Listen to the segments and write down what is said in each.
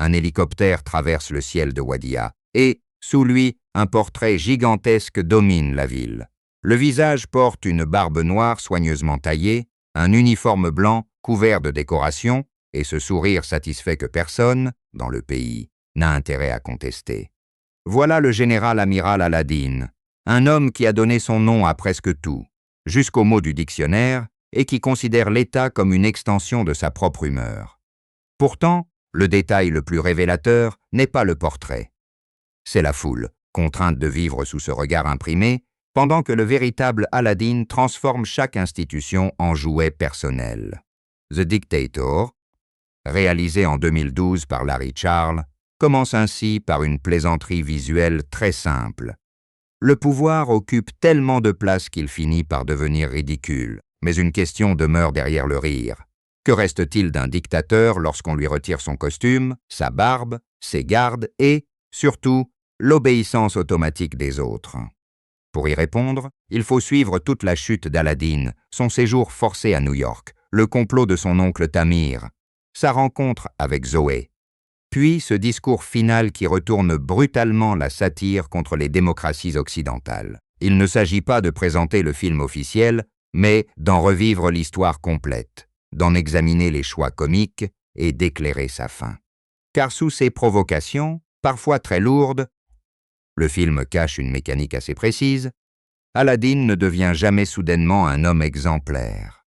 un hélicoptère traverse le ciel de Wadia, et, sous lui, un portrait gigantesque domine la ville. Le visage porte une barbe noire soigneusement taillée, un uniforme blanc couvert de décorations, et ce sourire satisfait que personne, dans le pays, n'a intérêt à contester. Voilà le général amiral Aladdin, un homme qui a donné son nom à presque tout, jusqu'au mot du dictionnaire, et qui considère l'État comme une extension de sa propre humeur. Pourtant, le détail le plus révélateur n'est pas le portrait. C'est la foule, contrainte de vivre sous ce regard imprimé, pendant que le véritable Aladdin transforme chaque institution en jouet personnel. The Dictator, réalisé en 2012 par Larry Charles, commence ainsi par une plaisanterie visuelle très simple. Le pouvoir occupe tellement de place qu'il finit par devenir ridicule, mais une question demeure derrière le rire. Que reste-t-il d'un dictateur lorsqu'on lui retire son costume, sa barbe, ses gardes et, surtout, l'obéissance automatique des autres? Pour y répondre, il faut suivre toute la chute d'Aladdin, son séjour forcé à New York, le complot de son oncle Tamir, sa rencontre avec Zoé, puis ce discours final qui retourne brutalement la satire contre les démocraties occidentales. Il ne s'agit pas de présenter le film officiel, mais d'en revivre l'histoire complète, d'en examiner les choix comiques et d'éclairer sa fin. Car sous ces provocations, parfois très lourdes, le film cache une mécanique assez précise, Aladdin ne devient jamais soudainement un homme exemplaire.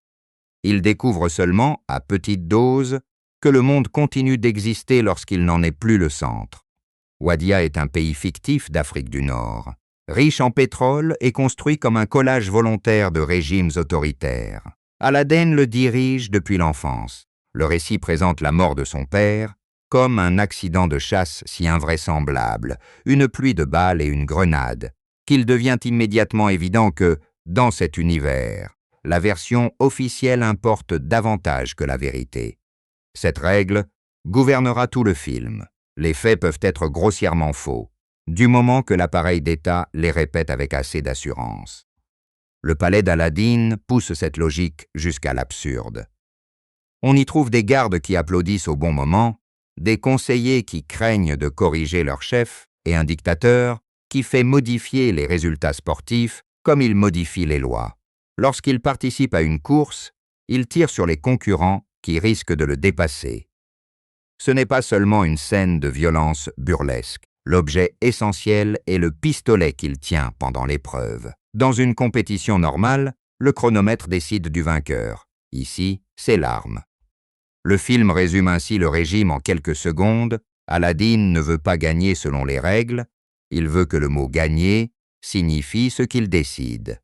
Il découvre seulement, à petite dose, que le monde continue d'exister lorsqu'il n'en est plus le centre. Wadia est un pays fictif d'Afrique du Nord, riche en pétrole et construit comme un collage volontaire de régimes autoritaires. Aladdin le dirige depuis l'enfance. Le récit présente la mort de son père comme un accident de chasse si invraisemblable, une pluie de balles et une grenade, qu'il devient immédiatement évident que, dans cet univers, la version officielle importe davantage que la vérité. Cette règle gouvernera tout le film. Les faits peuvent être grossièrement faux, du moment que l'appareil d'État les répète avec assez d'assurance. Le palais d'Aladdin pousse cette logique jusqu'à l'absurde. On y trouve des gardes qui applaudissent au bon moment, des conseillers qui craignent de corriger leur chef et un dictateur qui fait modifier les résultats sportifs comme il modifie les lois. Lorsqu'il participe à une course, il tire sur les concurrents qui risquent de le dépasser. Ce n'est pas seulement une scène de violence burlesque. L'objet essentiel est le pistolet qu'il tient pendant l'épreuve. Dans une compétition normale, le chronomètre décide du vainqueur. Ici, c'est l'arme. Le film résume ainsi le régime en quelques secondes. Aladdin ne veut pas gagner selon les règles, il veut que le mot « gagner » signifie ce qu'il décide.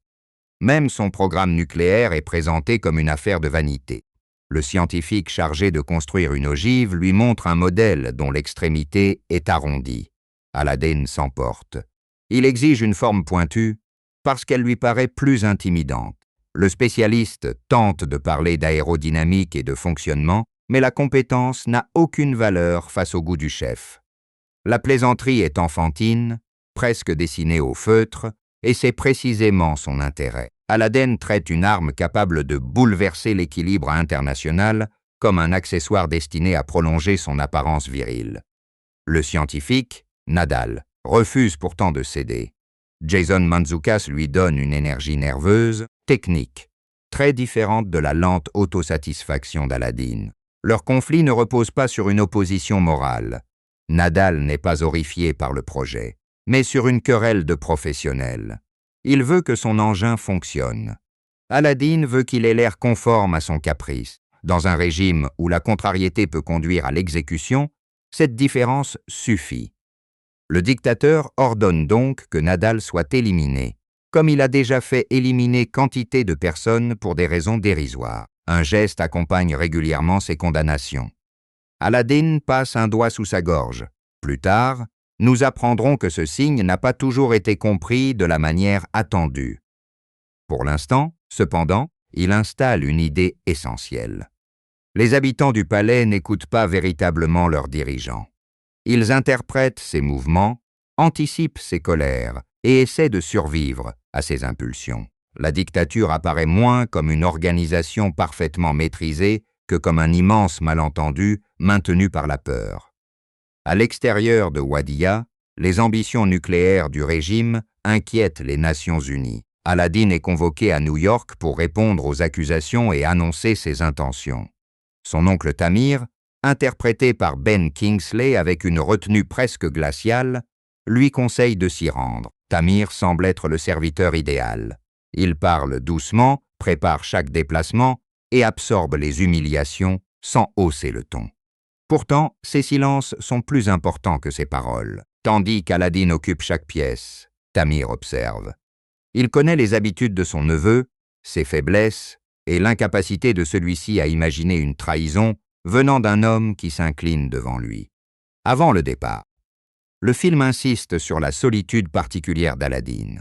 Même son programme nucléaire est présenté comme une affaire de vanité. Le scientifique chargé de construire une ogive lui montre un modèle dont l'extrémité est arrondie. Aladdin s'emporte. Il exige une forme pointue parce qu'elle lui paraît plus intimidante. Le spécialiste tente de parler d'aérodynamique et de fonctionnement, mais la compétence n'a aucune valeur face au goût du chef. La plaisanterie est enfantine, presque dessinée au feutre, et c'est précisément son intérêt. Aladdin traite une arme capable de bouleverser l'équilibre international comme un accessoire destiné à prolonger son apparence virile. Le scientifique, Nadal, refuse pourtant de céder. Jason Mantzoukas lui donne une énergie nerveuse, technique, très différente de la lente autosatisfaction d'Aladdin. Leur conflit ne repose pas sur une opposition morale. Nadal n'est pas horrifié par le projet, mais sur une querelle de professionnels. Il veut que son engin fonctionne. Aladdin veut qu'il ait l'air conforme à son caprice. Dans un régime où la contrariété peut conduire à l'exécution, cette différence suffit. Le dictateur ordonne donc que Nadal soit éliminé, comme il a déjà fait éliminer quantité de personnes pour des raisons dérisoires. Un geste accompagne régulièrement ces condamnations. Aladdin passe un doigt sous sa gorge. Plus tard, nous apprendrons que ce signe n'a pas toujours été compris de la manière attendue. Pour l'instant, cependant, il installe une idée essentielle. Les habitants du palais n'écoutent pas véritablement leurs dirigeants. Ils interprètent ses mouvements, anticipent ses colères et essaient de survivre à ses impulsions. La dictature apparaît moins comme une organisation parfaitement maîtrisée que comme un immense malentendu maintenu par la peur. À l'extérieur de Wadiya, les ambitions nucléaires du régime inquiètent les Nations Unies. Al-Adin est convoqué à New York pour répondre aux accusations et annoncer ses intentions. Son oncle Tamir, interprété par Ben Kingsley avec une retenue presque glaciale, lui conseille de s'y rendre. Tamir semble être le serviteur idéal. Il parle doucement, prépare chaque déplacement et absorbe les humiliations sans hausser le ton. Pourtant, ses silences sont plus importants que ses paroles. Tandis qu'Al-Adin occupe chaque pièce, Tamir observe. Il connaît les habitudes de son neveu, ses faiblesses et l'incapacité de celui-ci à imaginer une trahison venant d'un homme qui s'incline devant lui. Avant le départ, le film insiste sur la solitude particulière d'Al-Adin.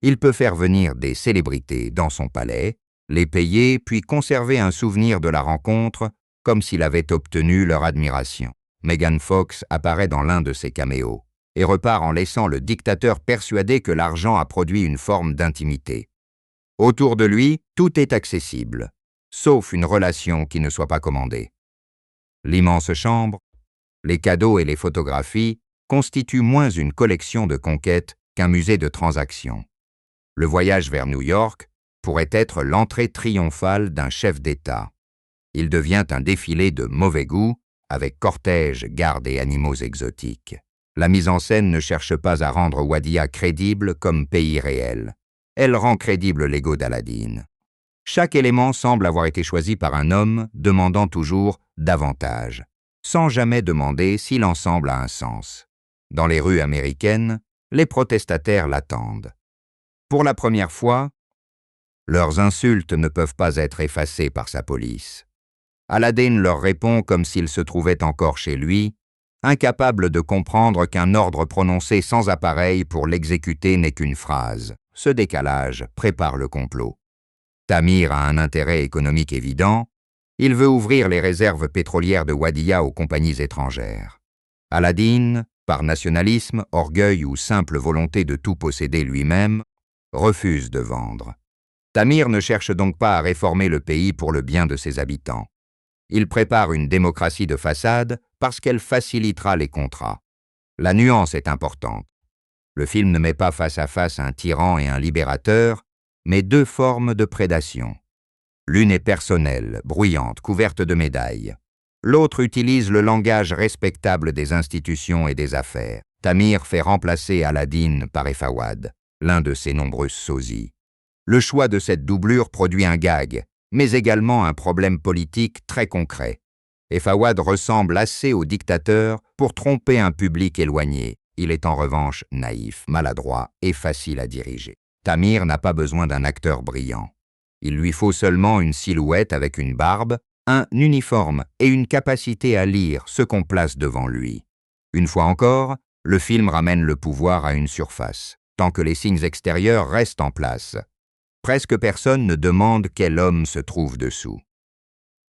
Il peut faire venir des célébrités dans son palais, les payer puis conserver un souvenir de la rencontre comme s'il avait obtenu leur admiration. Megan Fox apparaît dans l'un de ses caméos et repart en laissant le dictateur persuadé que l'argent a produit une forme d'intimité. Autour de lui, tout est accessible, sauf une relation qui ne soit pas commandée. L'immense chambre, les cadeaux et les photographies constituent moins une collection de conquêtes qu'un musée de transactions. Le voyage vers New York pourrait être l'entrée triomphale d'un chef d'État. Il devient un défilé de mauvais goût, avec cortège, gardes et animaux exotiques. La mise en scène ne cherche pas à rendre Wadiya crédible comme pays réel. Elle rend crédible l'ego d'Al-Adin. Chaque élément semble avoir été choisi par un homme demandant toujours davantage, sans jamais demander si l'ensemble a un sens. Dans les rues américaines, les protestataires l'attendent. Pour la première fois, leurs insultes ne peuvent pas être effacées par sa police. Al-Adin leur répond comme s'il se trouvait encore chez lui, incapable de comprendre qu'un ordre prononcé sans appareil pour l'exécuter n'est qu'une phrase. Ce décalage prépare le complot. Tamir a un intérêt économique évident, il veut ouvrir les réserves pétrolières de Wadiya aux compagnies étrangères. Al-Adin, par nationalisme, orgueil ou simple volonté de tout posséder lui-même, refuse de vendre. Tamir ne cherche donc pas à réformer le pays pour le bien de ses habitants. Il prépare une démocratie de façade parce qu'elle facilitera les contrats. La nuance est importante. Le film ne met pas face à face un tyran et un libérateur, mais deux formes de prédation. L'une est personnelle, bruyante, couverte de médailles. L'autre utilise le langage respectable des institutions et des affaires. Tamir fait remplacer Al-Adin par Fawad, l'un de ses nombreux sosies. Le choix de cette doublure produit un gag, mais également un problème politique très concret. Fawad ressemble assez au dictateur pour tromper un public éloigné. Il est en revanche naïf, maladroit et facile à diriger. Tamir n'a pas besoin d'un acteur brillant. Il lui faut seulement une silhouette avec une barbe, un uniforme et une capacité à lire ce qu'on place devant lui. Une fois encore, le film ramène le pouvoir à une surface, tant que les signes extérieurs restent en place. Presque personne ne demande quel homme se trouve dessous.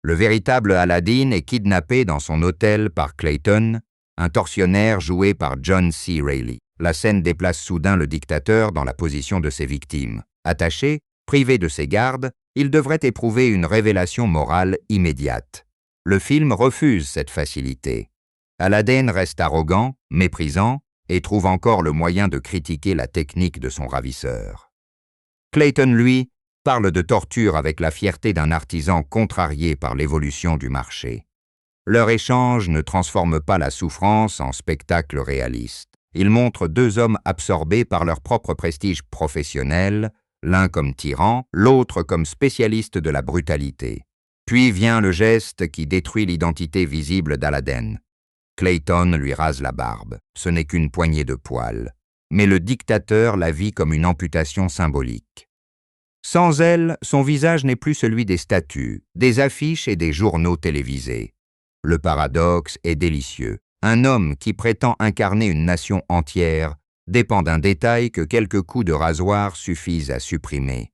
Le véritable Al-Adin est kidnappé dans son hôtel par Clayton, un tortionnaire joué par John C. Reilly. La scène déplace soudain le dictateur dans la position de ses victimes. Attaché, privé de ses gardes, il devrait éprouver une révélation morale immédiate. Le film refuse cette facilité. Al-Adin reste arrogant, méprisant, et trouve encore le moyen de critiquer la technique de son ravisseur. Clayton, lui, parle de torture avec la fierté d'un artisan contrarié par l'évolution du marché. Leur échange ne transforme pas la souffrance en spectacle réaliste. Il montre deux hommes absorbés par leur propre prestige professionnel, l'un comme tyran, l'autre comme spécialiste de la brutalité. Puis vient le geste qui détruit l'identité visible d'Al-Adin. Clayton lui rase la barbe. Ce n'est qu'une poignée de poils. Mais le dictateur la vit comme une amputation symbolique. Sans elle, son visage n'est plus celui des statues, des affiches et des journaux télévisés. Le paradoxe est délicieux. Un homme qui prétend incarner une nation entière dépend d'un détail que quelques coups de rasoir suffisent à supprimer.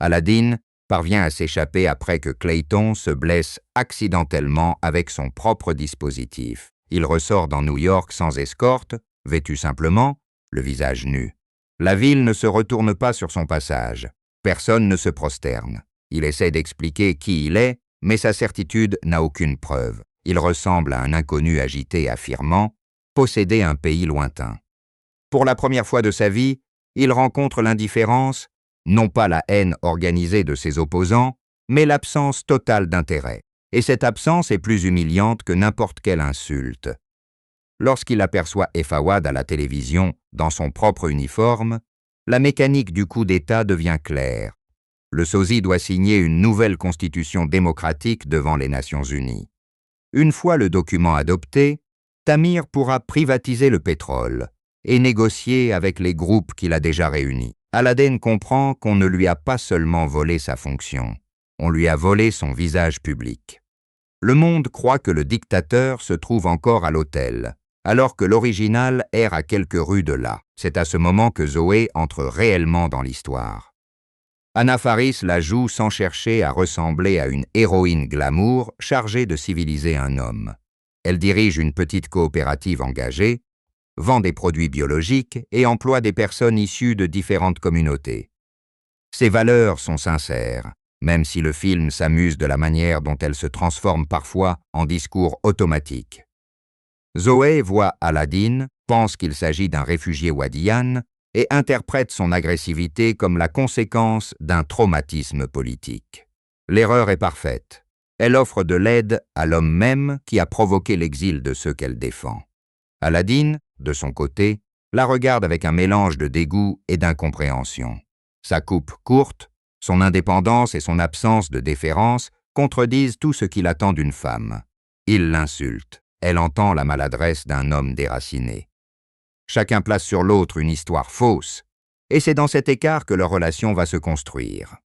Al-Adin parvient à s'échapper après que Clayton se blesse accidentellement avec son propre dispositif. Il ressort dans New York sans escorte, vêtu simplement, le visage nu. La ville ne se retourne pas sur son passage. Personne ne se prosterne. Il essaie d'expliquer qui il est, mais sa certitude n'a aucune preuve. Il ressemble à un inconnu agité affirmant posséder un pays lointain. Pour la première fois de sa vie, il rencontre l'indifférence, non pas la haine organisée de ses opposants, mais l'absence totale d'intérêt. Et cette absence est plus humiliante que n'importe quelle insulte. Lorsqu'il aperçoit Effawad à la télévision, dans son propre uniforme, la mécanique du coup d'État devient claire. Le sosie doit signer une nouvelle constitution démocratique devant les Nations Unies. Une fois le document adopté, Tamir pourra privatiser le pétrole et négocier avec les groupes qu'il a déjà réunis. Al-Aden comprend qu'on ne lui a pas seulement volé sa fonction, on lui a volé son visage public. Le monde croit que le dictateur se trouve encore à l'hôtel, alors que l'original erre à quelques rues de là. C'est à ce moment que Zoé entre réellement dans l'histoire. Anna Faris la joue sans chercher à ressembler à une héroïne glamour chargée de civiliser un homme. Elle dirige une petite coopérative engagée, vend des produits biologiques et emploie des personnes issues de différentes communautés. Ses valeurs sont sincères, même si le film s'amuse de la manière dont elle se transforme parfois en discours automatique. Zoé voit Al-Aden, pense qu'il s'agit d'un réfugié wadiyan et interprète son agressivité comme la conséquence d'un traumatisme politique. L'erreur est parfaite. Elle offre de l'aide à l'homme même qui a provoqué l'exil de ceux qu'elle défend. Al-Aden, de son côté, la regarde avec un mélange de dégoût et d'incompréhension. Sa coupe courte, son indépendance et son absence de déférence contredisent tout ce qu'il attend d'une femme. Il l'insulte. Elle entend la maladresse d'un homme déraciné. Chacun place sur l'autre une histoire fausse, et c'est dans cet écart que leur relation va se construire.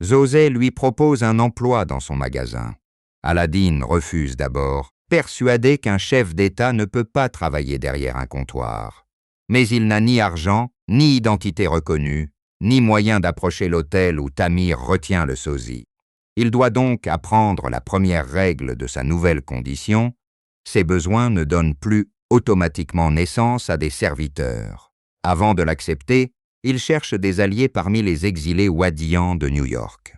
Zoé lui propose un emploi dans son magasin. Al-Aden refuse d'abord, persuadé qu'un chef d'État ne peut pas travailler derrière un comptoir. Mais il n'a ni argent, ni identité reconnue, ni moyen d'approcher l'hôtel où Tamir retient le sosie. Il doit donc apprendre la première règle de sa nouvelle condition: ses besoins ne donnent plus automatiquement naissance à des serviteurs. Avant de l'accepter, il cherche des alliés parmi les exilés wadiyans de New York.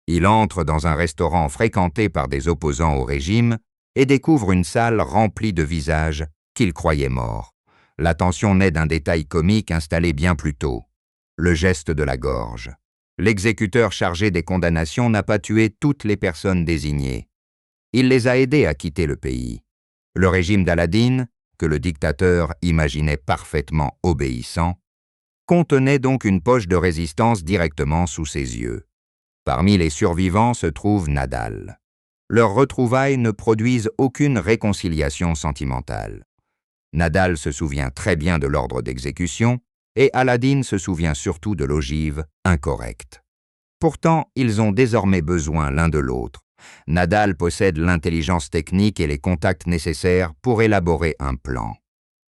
Il entre dans un restaurant fréquenté par des opposants au régime et découvre une salle remplie de visages qu'il croyait morts. L'attention naît d'un détail comique installé bien plus tôt: le geste de la gorge. L'exécuteur chargé des condamnations n'a pas tué toutes les personnes désignées. Il les a aidés à quitter le pays. Le régime d'Al-Aden, que le dictateur imaginait parfaitement obéissant, contenait donc une poche de résistance directement sous ses yeux. Parmi les survivants se trouve Nadal. Leurs retrouvailles ne produisent aucune réconciliation sentimentale. Nadal se souvient très bien de l'ordre d'exécution et Al-Aden se souvient surtout de l'ogive incorrecte. Pourtant, ils ont désormais besoin l'un de l'autre. Nadal possède l'intelligence technique et les contacts nécessaires pour élaborer un plan.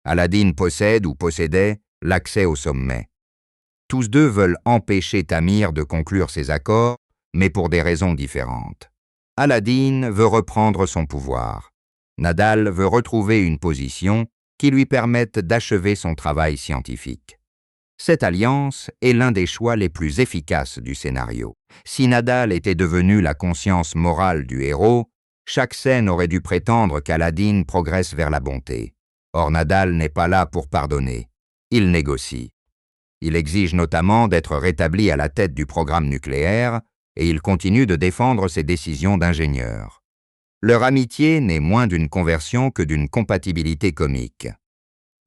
Al-Aden possède ou possédait l'accès au sommet. Tous deux veulent empêcher Tamir de conclure ces accords, mais pour des raisons différentes. Al-Aden veut reprendre son pouvoir. Nadal veut retrouver une position qui lui permette d'achever son travail scientifique. Cette alliance est l'un des choix les plus efficaces du scénario. Si Nadal était devenu la conscience morale du héros, chaque scène aurait dû prétendre qu'Al-Aden progresse vers la bonté. Or Nadal n'est pas là pour pardonner. Il négocie. Il exige notamment d'être rétabli à la tête du programme nucléaire et il continue de défendre ses décisions d'ingénieur. Leur amitié n'est moins d'une conversion que d'une compatibilité comique.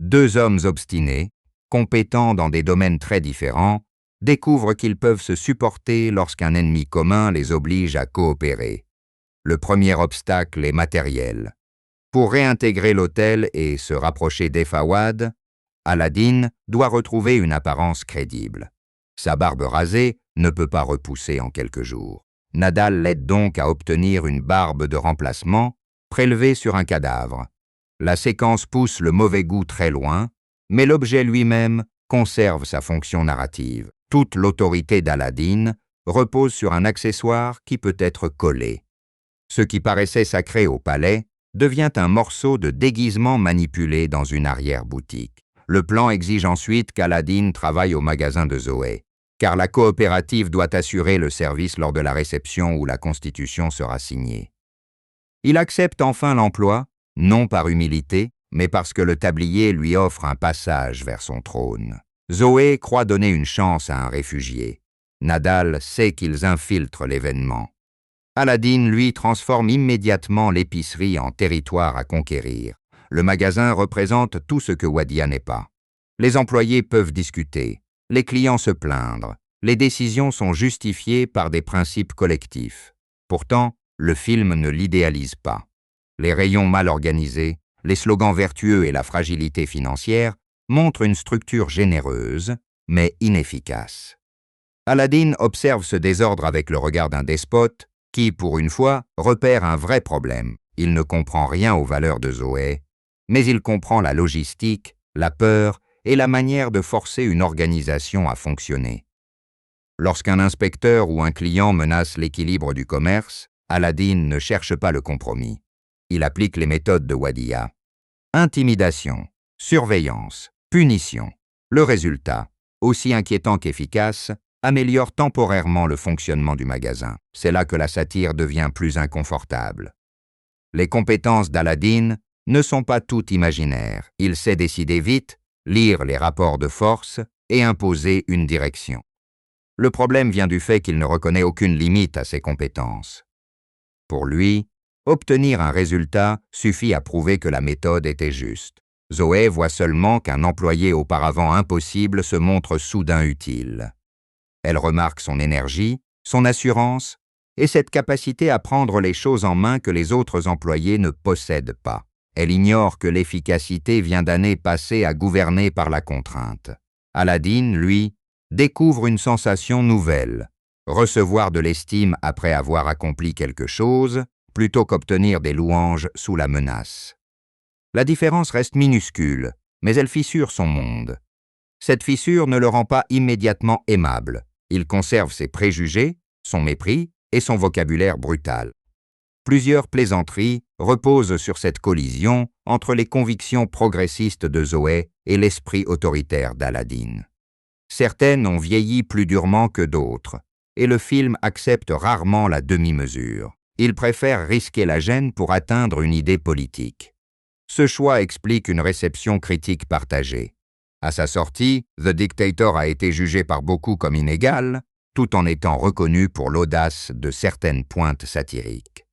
Deux hommes obstinés, compétents dans des domaines très différents, découvrent qu'ils peuvent se supporter lorsqu'un ennemi commun les oblige à coopérer. Le premier obstacle est matériel. Pour réintégrer l'hôtel et se rapprocher d'Effawad, Al-Aden doit retrouver une apparence crédible. Sa barbe rasée ne peut pas repousser en quelques jours. Nadal l'aide donc à obtenir une barbe de remplacement prélevée sur un cadavre. La séquence pousse le mauvais goût très loin, mais l'objet lui-même conserve sa fonction narrative. Toute l'autorité d'Al-Aden repose sur un accessoire qui peut être collé. Ce qui paraissait sacré au palais devient un morceau de déguisement manipulé dans une arrière-boutique. Le plan exige ensuite qu'Al-Aden travaille au magasin de Zoé, car la coopérative doit assurer le service lors de la réception où la Constitution sera signée. Il accepte enfin l'emploi, non par humilité, mais parce que le tablier lui offre un passage vers son trône. Zoé croit donner une chance à un réfugié. Nadal sait qu'ils infiltrent l'événement. Aladdin, lui, transforme immédiatement l'épicerie en territoire à conquérir. Le magasin représente tout ce que Wadia n'est pas. Les employés peuvent discuter, les clients se plaindre, les décisions sont justifiées par des principes collectifs. Pourtant, le film ne l'idéalise pas. Les rayons mal organisés, les slogans vertueux et la fragilité financière montrent une structure généreuse, mais inefficace. Aladdin observe ce désordre avec le regard d'un despote qui, pour une fois, repère un vrai problème. Il ne comprend rien aux valeurs de Zoé, mais il comprend la logistique, la peur et la manière de forcer une organisation à fonctionner. Lorsqu'un inspecteur ou un client menace l'équilibre du commerce, Aladdin ne cherche pas le compromis. Il applique les méthodes de Wadia. Intimidation, surveillance, punition. Le résultat, aussi inquiétant qu'efficace, améliore temporairement le fonctionnement du magasin. C'est là que la satire devient plus inconfortable. Les compétences d'Aladdin ne sont pas toutes imaginaires. Il sait décider vite, lire les rapports de force et imposer une direction. Le problème vient du fait qu'il ne reconnaît aucune limite à ses compétences. Pour lui, obtenir un résultat suffit à prouver que la méthode était juste. Zoé voit seulement qu'un employé auparavant impossible se montre soudain utile. Elle remarque son énergie, son assurance et cette capacité à prendre les choses en main que les autres employés ne possèdent pas. Elle ignore que l'efficacité vient d'années passées à gouverner par la contrainte. Aladdin, lui, découvre une sensation nouvelle, recevoir de l'estime après avoir accompli quelque chose, plutôt qu'obtenir des louanges sous la menace. La différence reste minuscule, mais elle fissure son monde. Cette fissure ne le rend pas immédiatement aimable. Il conserve ses préjugés, son mépris et son vocabulaire brutal. Plusieurs plaisanteries reposent sur cette collision entre les convictions progressistes de Zoé et l'esprit autoritaire d'Aladdin. Certaines ont vieilli plus durement que d'autres, et le film accepte rarement la demi-mesure. Il préfère risquer la gêne pour atteindre une idée politique. Ce choix explique une réception critique partagée. À sa sortie, The Dictator a été jugé par beaucoup comme inégal, tout en étant reconnu pour l'audace de certaines pointes satiriques.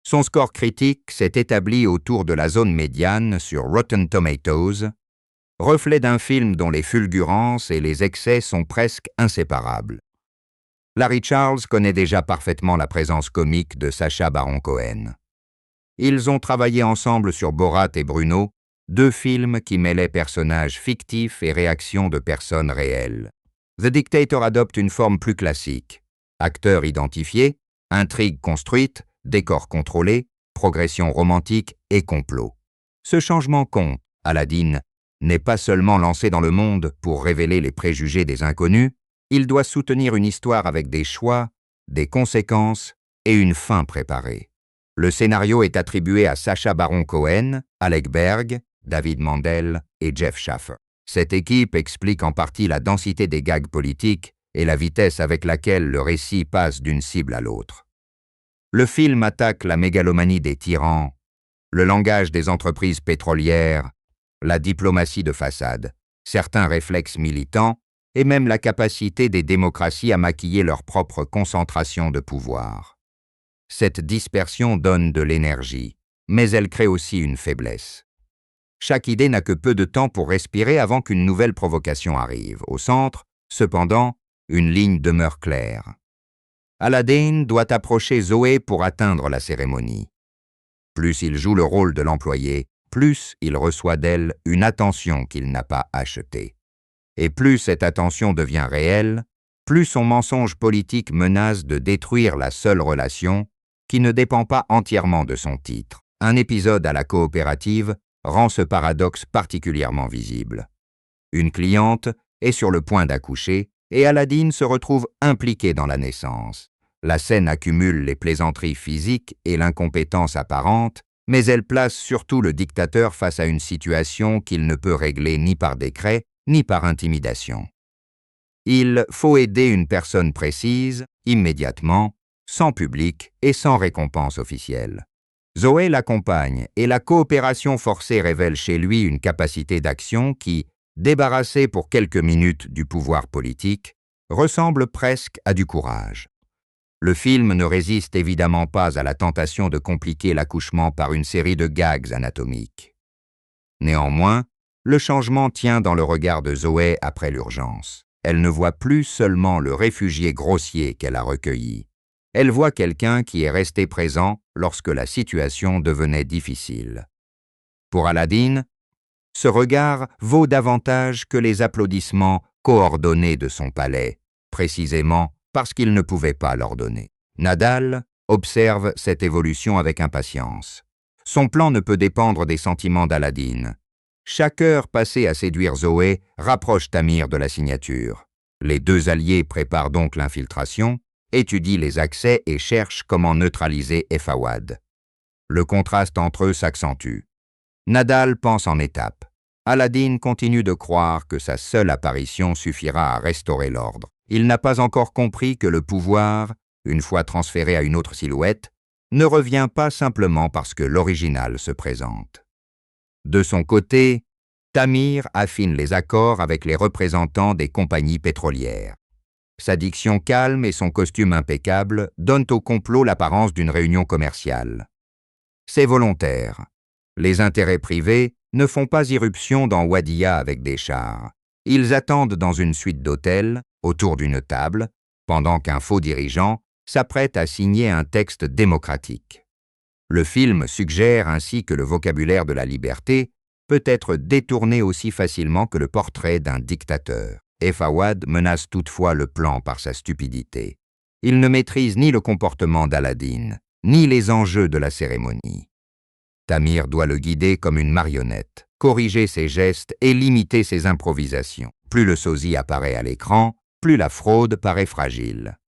Son score critique s'est établi autour de la zone médiane sur Rotten Tomatoes, reflet d'un film dont les fulgurances et les excès sont presque inséparables. Larry Charles connaît déjà parfaitement la présence comique de Sacha Baron Cohen. Ils ont travaillé ensemble sur Borat et Bruno, deux films qui mêlaient personnages fictifs et réactions de personnes réelles. The Dictator adopte une forme plus classique. Acteurs identifiés, intrigue construite, décor contrôlé, progression romantique et complot. Ce changement compte. Aladdin n'est pas seulement lancé dans le monde pour révéler les préjugés des inconnus, il doit soutenir une histoire avec des choix, des conséquences et une fin préparée. Le scénario est attribué à Sacha Baron Cohen, Alec Berg, David Mandel et Jeff Schaffer. Cette équipe explique en partie la densité des gags politiques et la vitesse avec laquelle le récit passe d'une cible à l'autre. Le film attaque la mégalomanie des tyrans, le langage des entreprises pétrolières, la diplomatie de façade, certains réflexes militants et même la capacité des démocraties à maquiller leur propre concentration de pouvoir. Cette dispersion donne de l'énergie, mais elle crée aussi une faiblesse. Chaque idée n'a que peu de temps pour respirer avant qu'une nouvelle provocation arrive. Au centre, cependant, une ligne demeure claire. Aladdin doit approcher Zoé pour atteindre la cérémonie. Plus il joue le rôle de l'employé, plus il reçoit d'elle une attention qu'il n'a pas achetée. Et plus cette attention devient réelle, plus son mensonge politique menace de détruire la seule relation qui ne dépend pas entièrement de son titre. Un épisode à la coopérative rend ce paradoxe particulièrement visible. Une cliente est sur le point d'accoucher et Aladdin se retrouve impliqué dans la naissance. La scène accumule les plaisanteries physiques et l'incompétence apparente, mais elle place surtout le dictateur face à une situation qu'il ne peut régler ni par décret, ni par intimidation. Il faut aider une personne précise, immédiatement, sans public et sans récompense officielle. Zoé l'accompagne et la coopération forcée révèle chez lui une capacité d'action qui, débarrassée pour quelques minutes du pouvoir politique, ressemble presque à du courage. Le film ne résiste évidemment pas à la tentation de compliquer l'accouchement par une série de gags anatomiques. Néanmoins, le changement tient dans le regard de Zoé après l'urgence. Elle ne voit plus seulement le réfugié grossier qu'elle a recueilli. Elle voit quelqu'un qui est resté présent lorsque la situation devenait difficile. Pour Aladdin, ce regard vaut davantage que les applaudissements coordonnés de son palais, précisément parce qu'il ne pouvait pas l'ordonner. Nadal observe cette évolution avec impatience. Son plan ne peut dépendre des sentiments d'Aladdin. Chaque heure passée à séduire Zoé rapproche Tamir de la signature. Les deux alliés préparent donc l'infiltration, étudient les accès et cherchent comment neutraliser Fawad. Le contraste entre eux s'accentue. Nadal pense en étapes. Aladdin continue de croire que sa seule apparition suffira à restaurer l'ordre. Il n'a pas encore compris que le pouvoir, une fois transféré à une autre silhouette, ne revient pas simplement parce que l'original se présente. De son côté, Tamir affine les accords avec les représentants des compagnies pétrolières. Sa diction calme et son costume impeccable donnent au complot l'apparence d'une réunion commerciale. C'est volontaire. Les intérêts privés ne font pas irruption dans Wadiya avec des chars. Ils attendent dans une suite d'hôtels, autour d'une table, pendant qu'un faux dirigeant s'apprête à signer un texte démocratique. Le film suggère ainsi que le vocabulaire de la liberté peut être détourné aussi facilement que le portrait d'un dictateur. Fawad menace toutefois le plan par sa stupidité. Il ne maîtrise ni le comportement d'Aladdin, ni les enjeux de la cérémonie. Tamir doit le guider comme une marionnette, corriger ses gestes et limiter ses improvisations. Plus le sosie apparaît à l'écran, plus la fraude paraît fragile.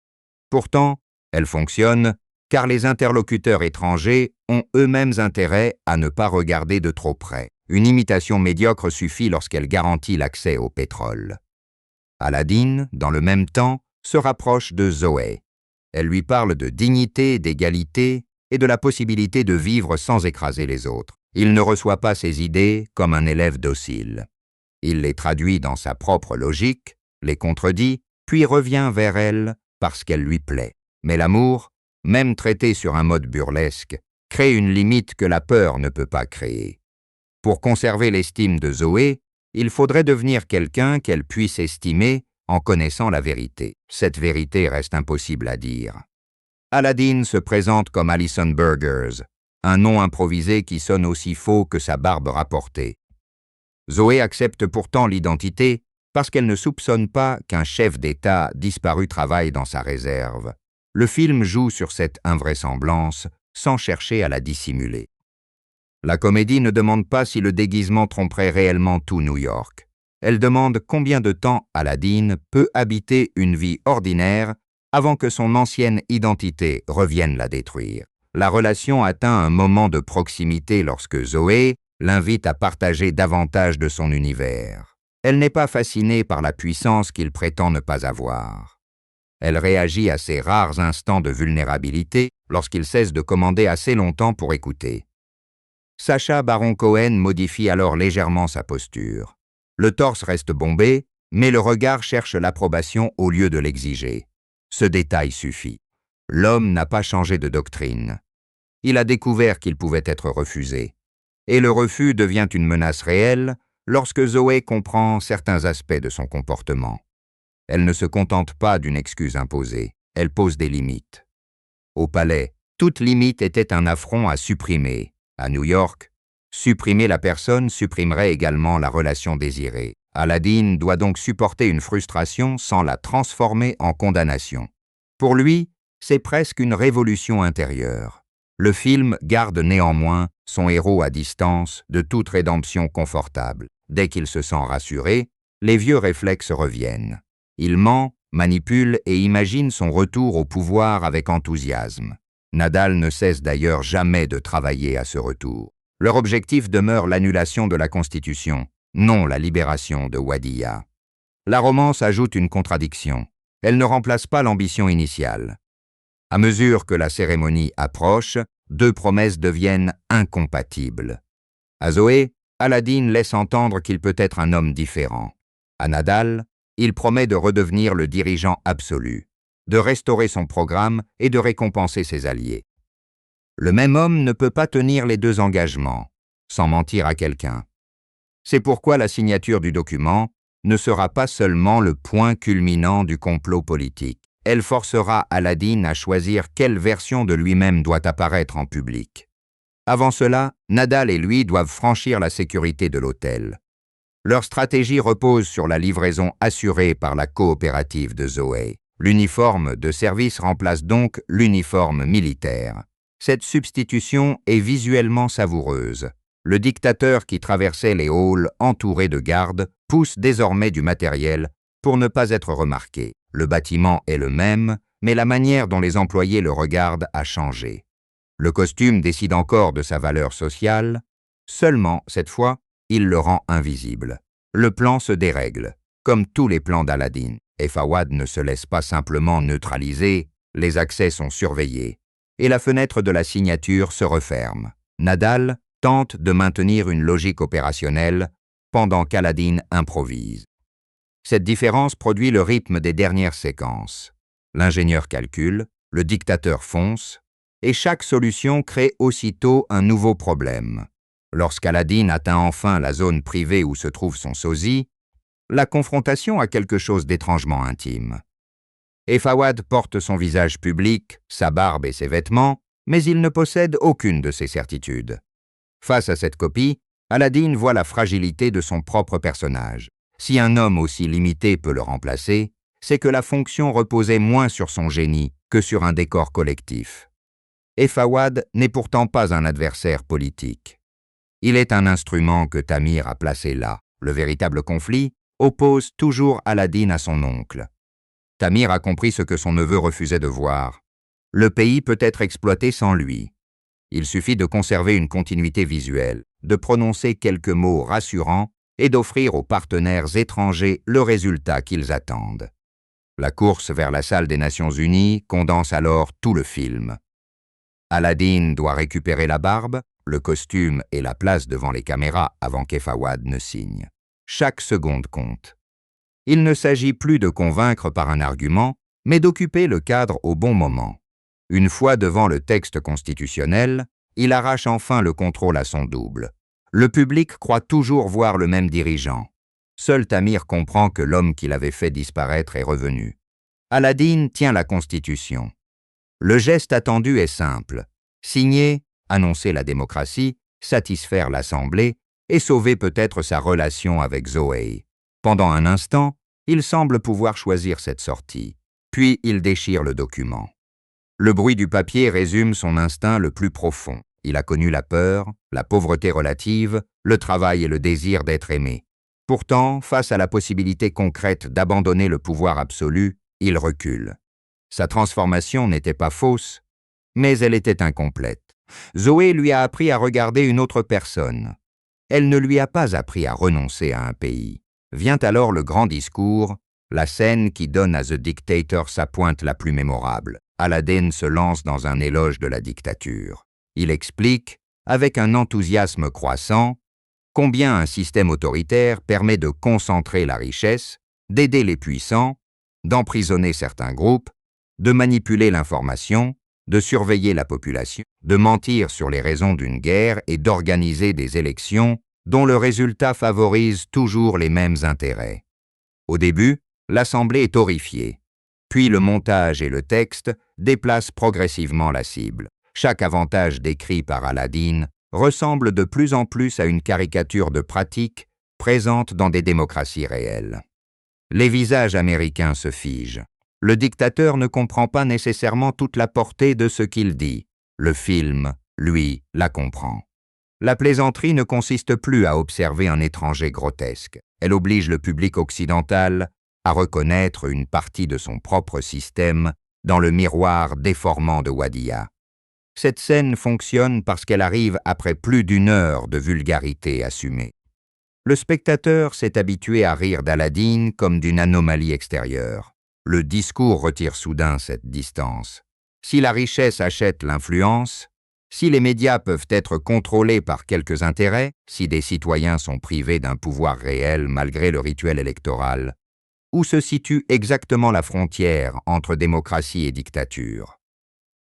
Pourtant, elle fonctionne car les interlocuteurs étrangers ont eux-mêmes intérêt à ne pas regarder de trop près. Une imitation médiocre suffit lorsqu'elle garantit l'accès au pétrole. Aladdin, dans le même temps, se rapproche de Zoé. Elle lui parle de dignité, d'égalité et de la possibilité de vivre sans écraser les autres. Il ne reçoit pas ses idées comme un élève docile. Il les traduit dans sa propre logique, les contredit, puis revient vers elle parce qu'elle lui plaît. Mais l'amour, même traité sur un mode burlesque, crée une limite que la peur ne peut pas créer. Pour conserver l'estime de Zoé, il faudrait devenir quelqu'un qu'elle puisse estimer en connaissant la vérité. Cette vérité reste impossible à dire. Aladdin se présente comme Alison Burgers, un nom improvisé qui sonne aussi faux que sa barbe rapportée. Zoé accepte pourtant l'identité parce qu'elle ne soupçonne pas qu'un chef d'État disparu travaille dans sa réserve. Le film joue sur cette invraisemblance sans chercher à la dissimuler. La comédie ne demande pas si le déguisement tromperait réellement tout New York. Elle demande combien de temps Aladdin peut habiter une vie ordinaire avant que son ancienne identité revienne la détruire. La relation atteint un moment de proximité lorsque Zoé l'invite à partager davantage de son univers. Elle n'est pas fascinée par la puissance qu'il prétend ne pas avoir. Elle réagit à ces rares instants de vulnérabilité lorsqu'il cesse de commander assez longtemps pour écouter. Sacha Baron Cohen modifie alors légèrement sa posture. Le torse reste bombé, mais le regard cherche l'approbation au lieu de l'exiger. Ce détail suffit. L'homme n'a pas changé de doctrine. Il a découvert qu'il pouvait être refusé. Et le refus devient une menace réelle lorsque Zoé comprend certains aspects de son comportement. Elle ne se contente pas d'une excuse imposée, elle pose des limites. Au palais, toute limite était un affront à supprimer. À New York, supprimer la personne supprimerait également la relation désirée. Aladdin doit donc supporter une frustration sans la transformer en condamnation. Pour lui, c'est presque une révolution intérieure. Le film garde néanmoins son héros à distance de toute rédemption confortable. Dès qu'il se sent rassuré, les vieux réflexes reviennent. Il ment, manipule et imagine son retour au pouvoir avec enthousiasme. Nadal ne cesse d'ailleurs jamais de travailler à ce retour. Leur objectif demeure l'annulation de la Constitution, non la libération de Wadiya. La romance ajoute une contradiction. Elle ne remplace pas l'ambition initiale. À mesure que la cérémonie approche, deux promesses deviennent incompatibles. À Zoé, Aladdin laisse entendre qu'il peut être un homme différent. À Nadal, il promet de redevenir le dirigeant absolu, de restaurer son programme et de récompenser ses alliés. Le même homme ne peut pas tenir les deux engagements, sans mentir à quelqu'un. C'est pourquoi la signature du document ne sera pas seulement le point culminant du complot politique. Elle forcera Aladdin à choisir quelle version de lui-même doit apparaître en public. Avant cela, Nadal et lui doivent franchir la sécurité de l'hôtel. Leur stratégie repose sur la livraison assurée par la coopérative de Zoé. L'uniforme de service remplace donc l'uniforme militaire. Cette substitution est visuellement savoureuse. Le dictateur qui traversait les halls entouré de gardes pousse désormais du matériel pour ne pas être remarqué. Le bâtiment est le même, mais la manière dont les employés le regardent a changé. Le costume décide encore de sa valeur sociale, seulement, cette fois, il le rend invisible. Le plan se dérègle, comme tous les plans d'Aladdin. Et Fawad ne se laisse pas simplement neutraliser, les accès sont surveillés, et la fenêtre de la signature se referme. Nadal tente de maintenir une logique opérationnelle pendant qu'Aladdin improvise. Cette différence produit le rythme des dernières séquences. L'ingénieur calcule, le dictateur fonce, et chaque solution crée aussitôt un nouveau problème. Lorsqu'Aladdin atteint enfin la zone privée où se trouve son sosie, la confrontation a quelque chose d'étrangement intime. Et Fawad porte son visage public, sa barbe et ses vêtements, mais il ne possède aucune de ces certitudes. Face à cette copie, Aladdin voit la fragilité de son propre personnage. Si un homme aussi limité peut le remplacer, c'est que la fonction reposait moins sur son génie que sur un décor collectif. Et Fawad n'est pourtant pas un adversaire politique. Il est un instrument que Tamir a placé là. Le véritable conflit oppose toujours Aladdin à son oncle. Tamir a compris ce que son neveu refusait de voir. Le pays peut être exploité sans lui. Il suffit de conserver une continuité visuelle, de prononcer quelques mots rassurants et d'offrir aux partenaires étrangers le résultat qu'ils attendent. La course vers la salle des Nations Unies condense alors tout le film. Aladdin doit récupérer la barbe, le costume et la place devant les caméras avant qu'Fawad ne signe. Chaque seconde compte. Il ne s'agit plus de convaincre par un argument, mais d'occuper le cadre au bon moment. Une fois devant le texte constitutionnel, il arrache enfin le contrôle à son double. Le public croit toujours voir le même dirigeant. Seul Tamir comprend que l'homme qui l'avait fait disparaître est revenu. Aladdin tient la Constitution. Le geste attendu est simple. Signer, annoncer la démocratie, satisfaire l'Assemblée et sauver peut-être sa relation avec Zoé. Pendant un instant, il semble pouvoir choisir cette sortie. Puis il déchire le document. Le bruit du papier résume son instinct le plus profond. Il a connu la peur, la pauvreté relative, le travail et le désir d'être aimé. Pourtant, face à la possibilité concrète d'abandonner le pouvoir absolu, il recule. Sa transformation n'était pas fausse, mais elle était incomplète. Zoé lui a appris à regarder une autre personne. Elle ne lui a pas appris à renoncer à un pays. Vient alors le grand discours, la scène qui donne à The Dictator sa pointe la plus mémorable. Aladdin se lance dans un éloge de la dictature. Il explique, avec un enthousiasme croissant, combien un système autoritaire permet de concentrer la richesse, d'aider les puissants, d'emprisonner certains groupes, de manipuler l'information, de surveiller la population, de mentir sur les raisons d'une guerre et d'organiser des élections dont le résultat favorise toujours les mêmes intérêts. Au début, l'Assemblée est horrifiée. Puis le montage et le texte déplacent progressivement la cible. Chaque avantage décrit par Aladdin ressemble de plus en plus à une caricature de pratique présente dans des démocraties réelles. Les visages américains se figent. Le dictateur ne comprend pas nécessairement toute la portée de ce qu'il dit. Le film, lui, la comprend. La plaisanterie ne consiste plus à observer un étranger grotesque. Elle oblige le public occidental à reconnaître une partie de son propre système dans le miroir déformant de Waddia. Cette scène fonctionne parce qu'elle arrive après plus d'une heure de vulgarité assumée. Le spectateur s'est habitué à rire d'Aladdin comme d'une anomalie extérieure. Le discours retire soudain cette distance. Si la richesse achète l'influence, Si les médias peuvent être contrôlés par quelques intérêts, si des citoyens sont privés d'un pouvoir réel malgré le rituel électoral, où se situe exactement la frontière entre démocratie et dictature?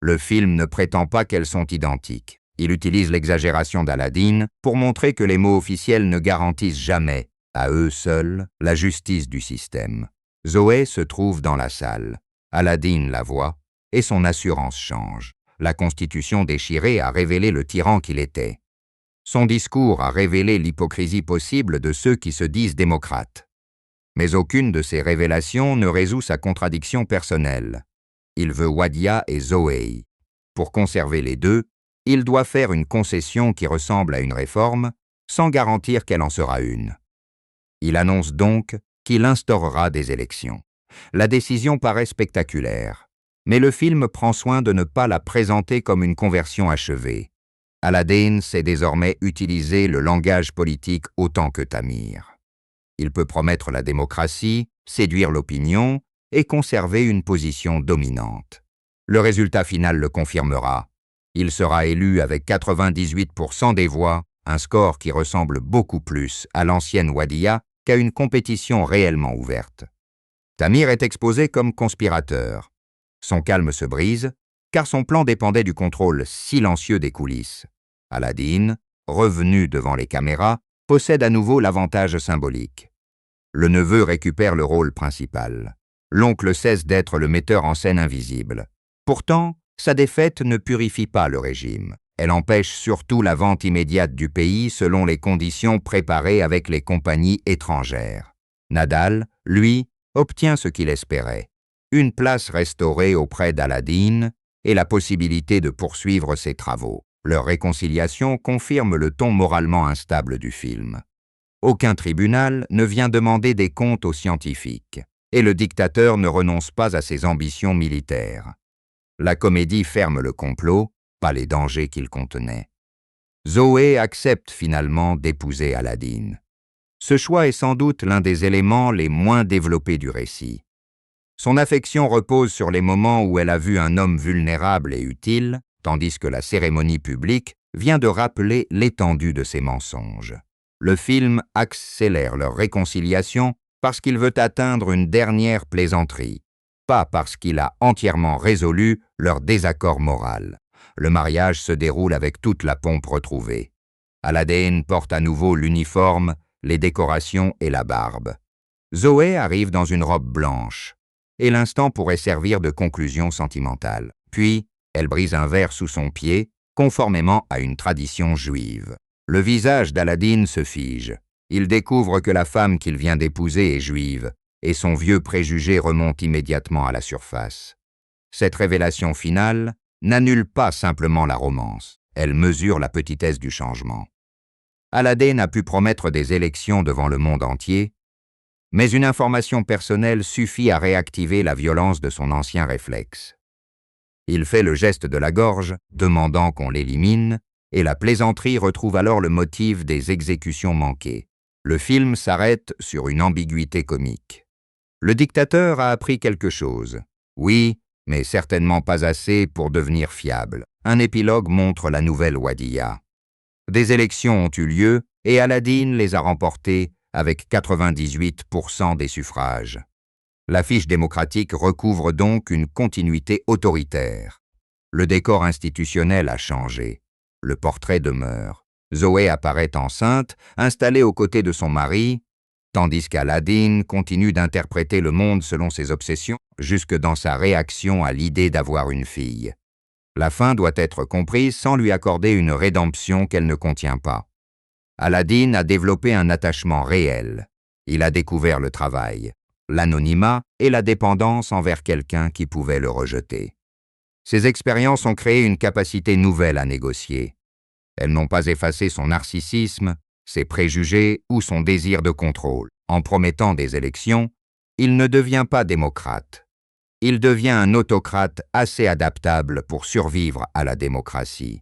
Le film ne prétend pas qu'elles sont identiques. Il utilise l'exagération d'Aladin pour montrer que les mots officiels ne garantissent jamais, à eux seuls, la justice du système. Zoé se trouve dans la salle. Aladin la voit, et son assurance change. La Constitution déchirée a révélé le tyran qu'il était. Son discours a révélé l'hypocrisie possible de ceux qui se disent démocrates. Mais aucune de ces révélations ne résout sa contradiction personnelle. Il veut Wadia et Zoé. Pour conserver les deux, il doit faire une concession qui ressemble à une réforme, sans garantir qu'elle en sera une. Il annonce donc qu'il instaurera des élections. La décision paraît spectaculaire. Mais le film prend soin de ne pas la présenter comme une conversion achevée. Aladin sait désormais utiliser le langage politique autant que Tamir. Il peut promettre la démocratie, séduire l'opinion et conserver une position dominante. Le résultat final le confirmera. Il sera élu avec 98% des voix, un score qui ressemble beaucoup plus à l'ancienne Wadia qu'à une compétition réellement ouverte. Tamir est exposé comme conspirateur. Son calme se brise, car son plan dépendait du contrôle silencieux des coulisses. Aladin, revenu devant les caméras, possède à nouveau l'avantage symbolique. Le neveu récupère le rôle principal. L'oncle cesse d'être le metteur en scène invisible. Pourtant, sa défaite ne purifie pas le régime. Elle empêche surtout la vente immédiate du pays selon les conditions préparées avec les compagnies étrangères. Nadal, lui, obtient ce qu'il espérait. Une place restaurée auprès d'Aladin et la possibilité de poursuivre ses travaux. Leur réconciliation confirme le ton moralement instable du film. Aucun tribunal ne vient demander des comptes aux scientifiques, et le dictateur ne renonce pas à ses ambitions militaires. La comédie ferme le complot, pas les dangers qu'il contenait. Zoé accepte finalement d'épouser Aladin. Ce choix est sans doute l'un des éléments les moins développés du récit. Son affection repose sur les moments où elle a vu un homme vulnérable et utile, tandis que la cérémonie publique vient de rappeler l'étendue de ses mensonges. Le film accélère leur réconciliation parce qu'il veut atteindre une dernière plaisanterie, pas parce qu'il a entièrement résolu leur désaccord moral. Le mariage se déroule avec toute la pompe retrouvée. Aladin porte à nouveau l'uniforme, les décorations et la barbe. Zoé arrive dans une robe blanche, et l'instant pourrait servir de conclusion sentimentale. Puis, elle brise un verre sous son pied, conformément à une tradition juive. Le visage d'Aladin se fige. Il découvre que la femme qu'il vient d'épouser est juive, et son vieux préjugé remonte immédiatement à la surface. Cette révélation finale n'annule pas simplement la romance, elle mesure la petitesse du changement. Aladin a pu promettre des élections devant le monde entier, mais une information personnelle suffit à réactiver la violence de son ancien réflexe. Il fait le geste de la gorge, demandant qu'on l'élimine, et la plaisanterie retrouve alors le motif des exécutions manquées. Le film s'arrête sur une ambiguïté comique. Le dictateur a appris quelque chose. Oui, mais certainement pas assez pour devenir fiable. Un épilogue montre la nouvelle Wadia. Des élections ont eu lieu et Aladin les a remportées avec 98% des suffrages. La fiche démocratique recouvre donc une continuité autoritaire. Le décor institutionnel a changé. Le portrait demeure. Zoé apparaît enceinte, installée aux côtés de son mari, tandis qu'Aladin continue d'interpréter le monde selon ses obsessions, jusque dans sa réaction à l'idée d'avoir une fille. La fin doit être comprise sans lui accorder une rédemption qu'elle ne contient pas. Aladin a développé un attachement réel. Il a découvert le travail, l'anonymat et la dépendance envers quelqu'un qui pouvait le rejeter. Ces expériences ont créé une capacité nouvelle à négocier. Elles n'ont pas effacé son narcissisme, ses préjugés ou son désir de contrôle. En promettant des élections, il ne devient pas démocrate. Il devient un autocrate assez adaptable pour survivre à la démocratie.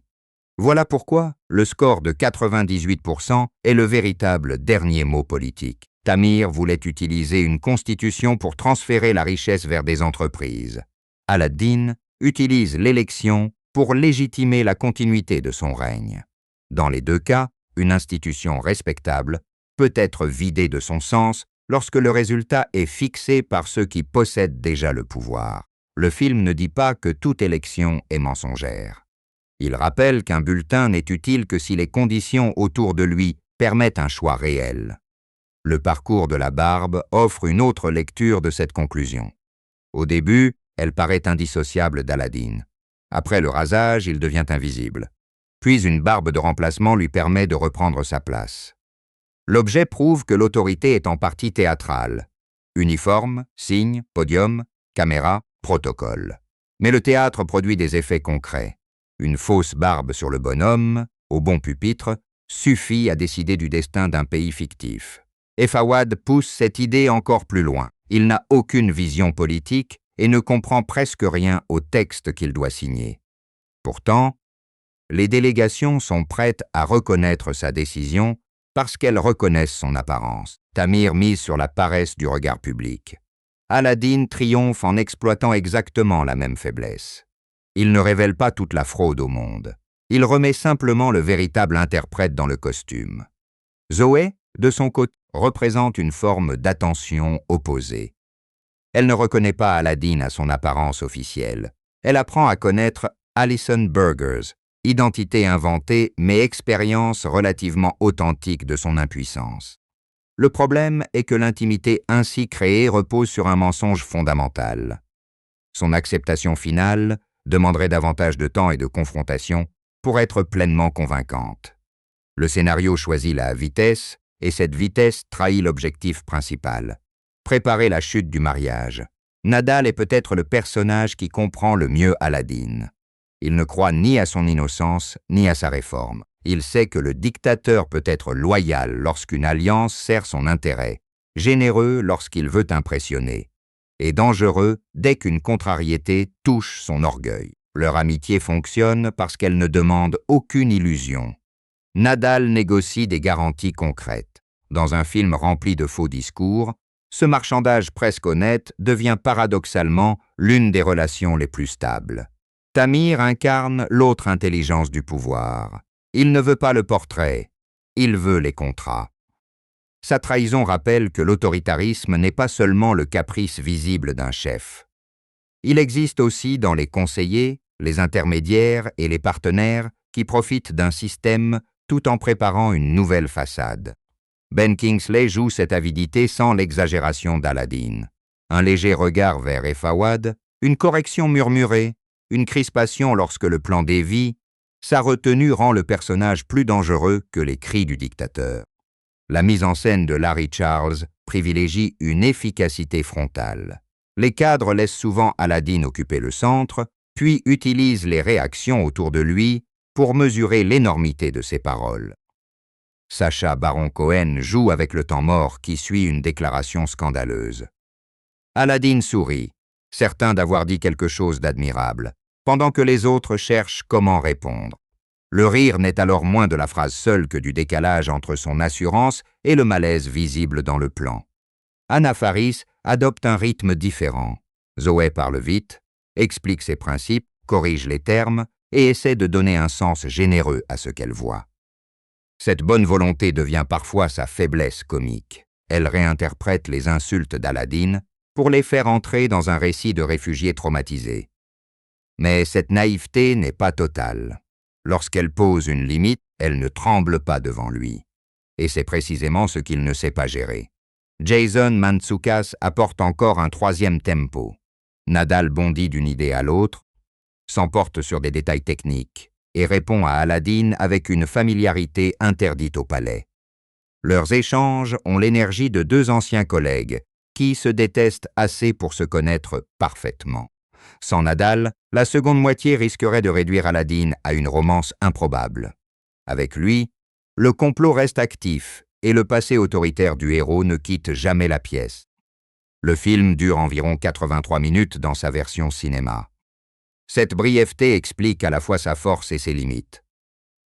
Voilà pourquoi le score de 98% est le véritable dernier mot politique. Tamir voulait utiliser une constitution pour transférer la richesse vers des entreprises. Aladin utilise l'élection pour légitimer la continuité de son règne. Dans les deux cas, une institution respectable peut être vidée de son sens lorsque le résultat est fixé par ceux qui possèdent déjà le pouvoir. Le film ne dit pas que toute élection est mensongère. Il rappelle qu'un bulletin n'est utile que si les conditions autour de lui permettent un choix réel. Le parcours de la barbe offre une autre lecture de cette conclusion. Au début, elle paraît indissociable d'Aladin. Après le rasage, il devient invisible. Puis une barbe de remplacement lui permet de reprendre sa place. L'objet prouve que l'autorité est en partie théâtrale. Uniforme, signe, podium, caméra, protocole. Mais le théâtre produit des effets concrets. Une fausse barbe sur le bonhomme, au bon pupitre, suffit à décider du destin d'un pays fictif. Et Fawad pousse cette idée encore plus loin. Il n'a aucune vision politique et ne comprend presque rien au texte qu'il doit signer. Pourtant, les délégations sont prêtes à reconnaître sa décision parce qu'elles reconnaissent son apparence. Tamir mise sur la paresse du regard public. Aladin triomphe en exploitant exactement la même faiblesse. Il ne révèle pas toute la fraude au monde. Il remet simplement le véritable interprète dans le costume. Zoé, de son côté, représente une forme d'attention opposée. Elle ne reconnaît pas Aladin à son apparence officielle. Elle apprend à connaître Alison Burgers, identité inventée mais expérience relativement authentique de son impuissance. Le problème est que l'intimité ainsi créée repose sur un mensonge fondamental. Son acceptation finale demanderait davantage de temps et de confrontation pour être pleinement convaincante. Le scénario choisit la vitesse, et cette vitesse trahit l'objectif principal. Préparer la chute du mariage. Nadal est peut-être le personnage qui comprend le mieux Aladin. Il ne croit ni à son innocence, ni à sa réforme. Il sait que le dictateur peut être loyal lorsqu'une alliance sert son intérêt, généreux lorsqu'il veut impressionner, et dangereux dès qu'une contrariété touche son orgueil. Leur amitié fonctionne parce qu'elle ne demande aucune illusion. Nadal négocie des garanties concrètes. Dans un film rempli de faux discours, ce marchandage presque honnête devient paradoxalement l'une des relations les plus stables. Tamir incarne l'autre intelligence du pouvoir. Il ne veut pas le portrait, il veut les contrats. Sa trahison rappelle que l'autoritarisme n'est pas seulement le caprice visible d'un chef. Il existe aussi dans les conseillers, les intermédiaires et les partenaires qui profitent d'un système tout en préparant une nouvelle façade. Ben Kingsley joue cette avidité sans l'exagération d'Aladin. Un léger regard vers Fawad, une correction murmurée, une crispation lorsque le plan dévie, sa retenue rend le personnage plus dangereux que les cris du dictateur. La mise en scène de Larry Charles privilégie une efficacité frontale. Les cadres laissent souvent Aladin occuper le centre, puis utilisent les réactions autour de lui pour mesurer l'énormité de ses paroles. Sacha Baron Cohen joue avec le temps mort qui suit une déclaration scandaleuse. Aladin sourit, certain d'avoir dit quelque chose d'admirable, pendant que les autres cherchent comment répondre. Le rire n'est alors moins de la phrase seule que du décalage entre son assurance et le malaise visible dans le plan. Anna Faris adopte un rythme différent. Zoé parle vite, explique ses principes, corrige les termes et essaie de donner un sens généreux à ce qu'elle voit. Cette bonne volonté devient parfois sa faiblesse comique. Elle réinterprète les insultes d'Aladin pour les faire entrer dans un récit de réfugiés traumatisés. Mais cette naïveté n'est pas totale. Lorsqu'elle pose une limite, elle ne tremble pas devant lui. Et c'est précisément ce qu'il ne sait pas gérer. Jason Mantzoukas apporte encore un troisième tempo. Nadal bondit d'une idée à l'autre, s'emporte sur des détails techniques et répond à Aladin avec une familiarité interdite au palais. Leurs échanges ont l'énergie de deux anciens collègues qui se détestent assez pour se connaître parfaitement. Sans Nadal, la seconde moitié risquerait de réduire Aladin à une romance improbable. Avec lui, le complot reste actif et le passé autoritaire du héros ne quitte jamais la pièce. Le film dure environ 83 minutes dans sa version cinéma. Cette brièveté explique à la fois sa force et ses limites.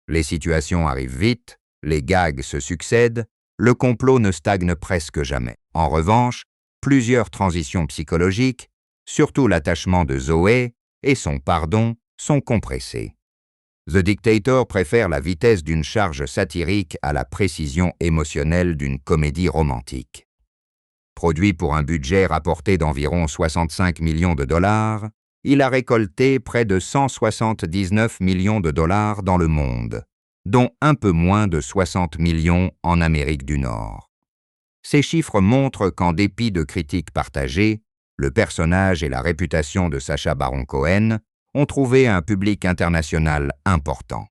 Les situations arrivent vite, les gags se succèdent, le complot ne stagne presque jamais. En revanche, plusieurs transitions psychologiques, surtout l'attachement de Zoé et son pardon, sont compressés. The Dictator préfère la vitesse d'une charge satirique à la précision émotionnelle d'une comédie romantique. Produit pour un budget rapporté d'environ 65 millions de dollars, il a récolté près de 179 millions de dollars dans le monde, dont un peu moins de 60 millions en Amérique du Nord. Ces chiffres montrent qu'en dépit de critiques partagées, le personnage et la réputation de Sacha Baron Cohen ont trouvé un public international important.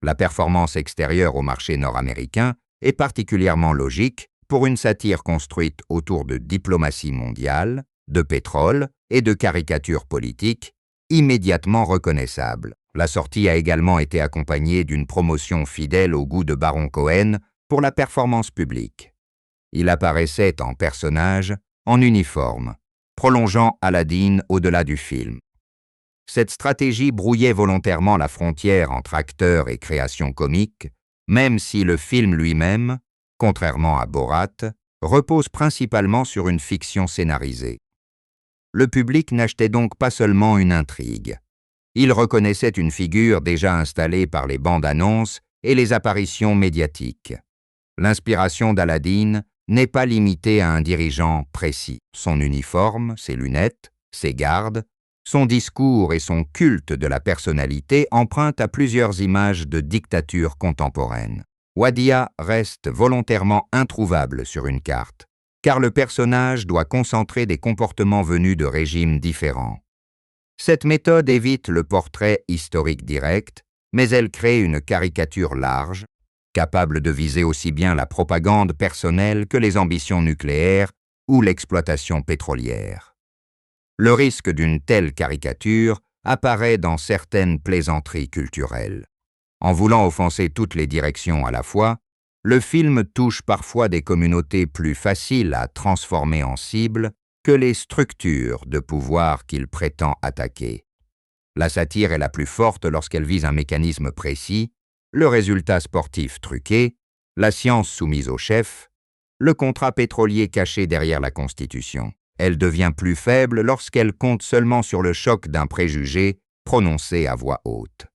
La performance extérieure au marché nord-américain est particulièrement logique pour une satire construite autour de diplomatie mondiale, de pétrole et de caricatures politiques, immédiatement reconnaissables. La sortie a également été accompagnée d'une promotion fidèle au goût de Baron Cohen pour la performance publique. Il apparaissait en personnage, en uniforme, prolongeant Aladdin au-delà du film. Cette stratégie brouillait volontairement la frontière entre acteur et création comique, même si le film lui-même, contrairement à Borat, repose principalement sur une fiction scénarisée. Le public n'achetait donc pas seulement une intrigue. Il reconnaissait une figure déjà installée par les bandes annonces et les apparitions médiatiques. L'inspiration d'Aladdin n'est pas limitée à un dirigeant précis. Son uniforme, ses lunettes, ses gardes, son discours et son culte de la personnalité empruntent à plusieurs images de dictature contemporaine. Waddia reste volontairement introuvable sur une carte, car le personnage doit concentrer des comportements venus de régimes différents. Cette méthode évite le portrait historique direct, mais elle crée une caricature large, capable de viser aussi bien la propagande personnelle que les ambitions nucléaires ou l'exploitation pétrolière. Le risque d'une telle caricature apparaît dans certaines plaisanteries culturelles. En voulant offenser toutes les directions à la fois, le film touche parfois des communautés plus faciles à transformer en cible que les structures de pouvoir qu'il prétend attaquer. La satire est la plus forte lorsqu'elle vise un mécanisme précis, le résultat sportif truqué, la science soumise au chef, le contrat pétrolier caché derrière la Constitution. Elle devient plus faible lorsqu'elle compte seulement sur le choc d'un préjugé prononcé à voix haute.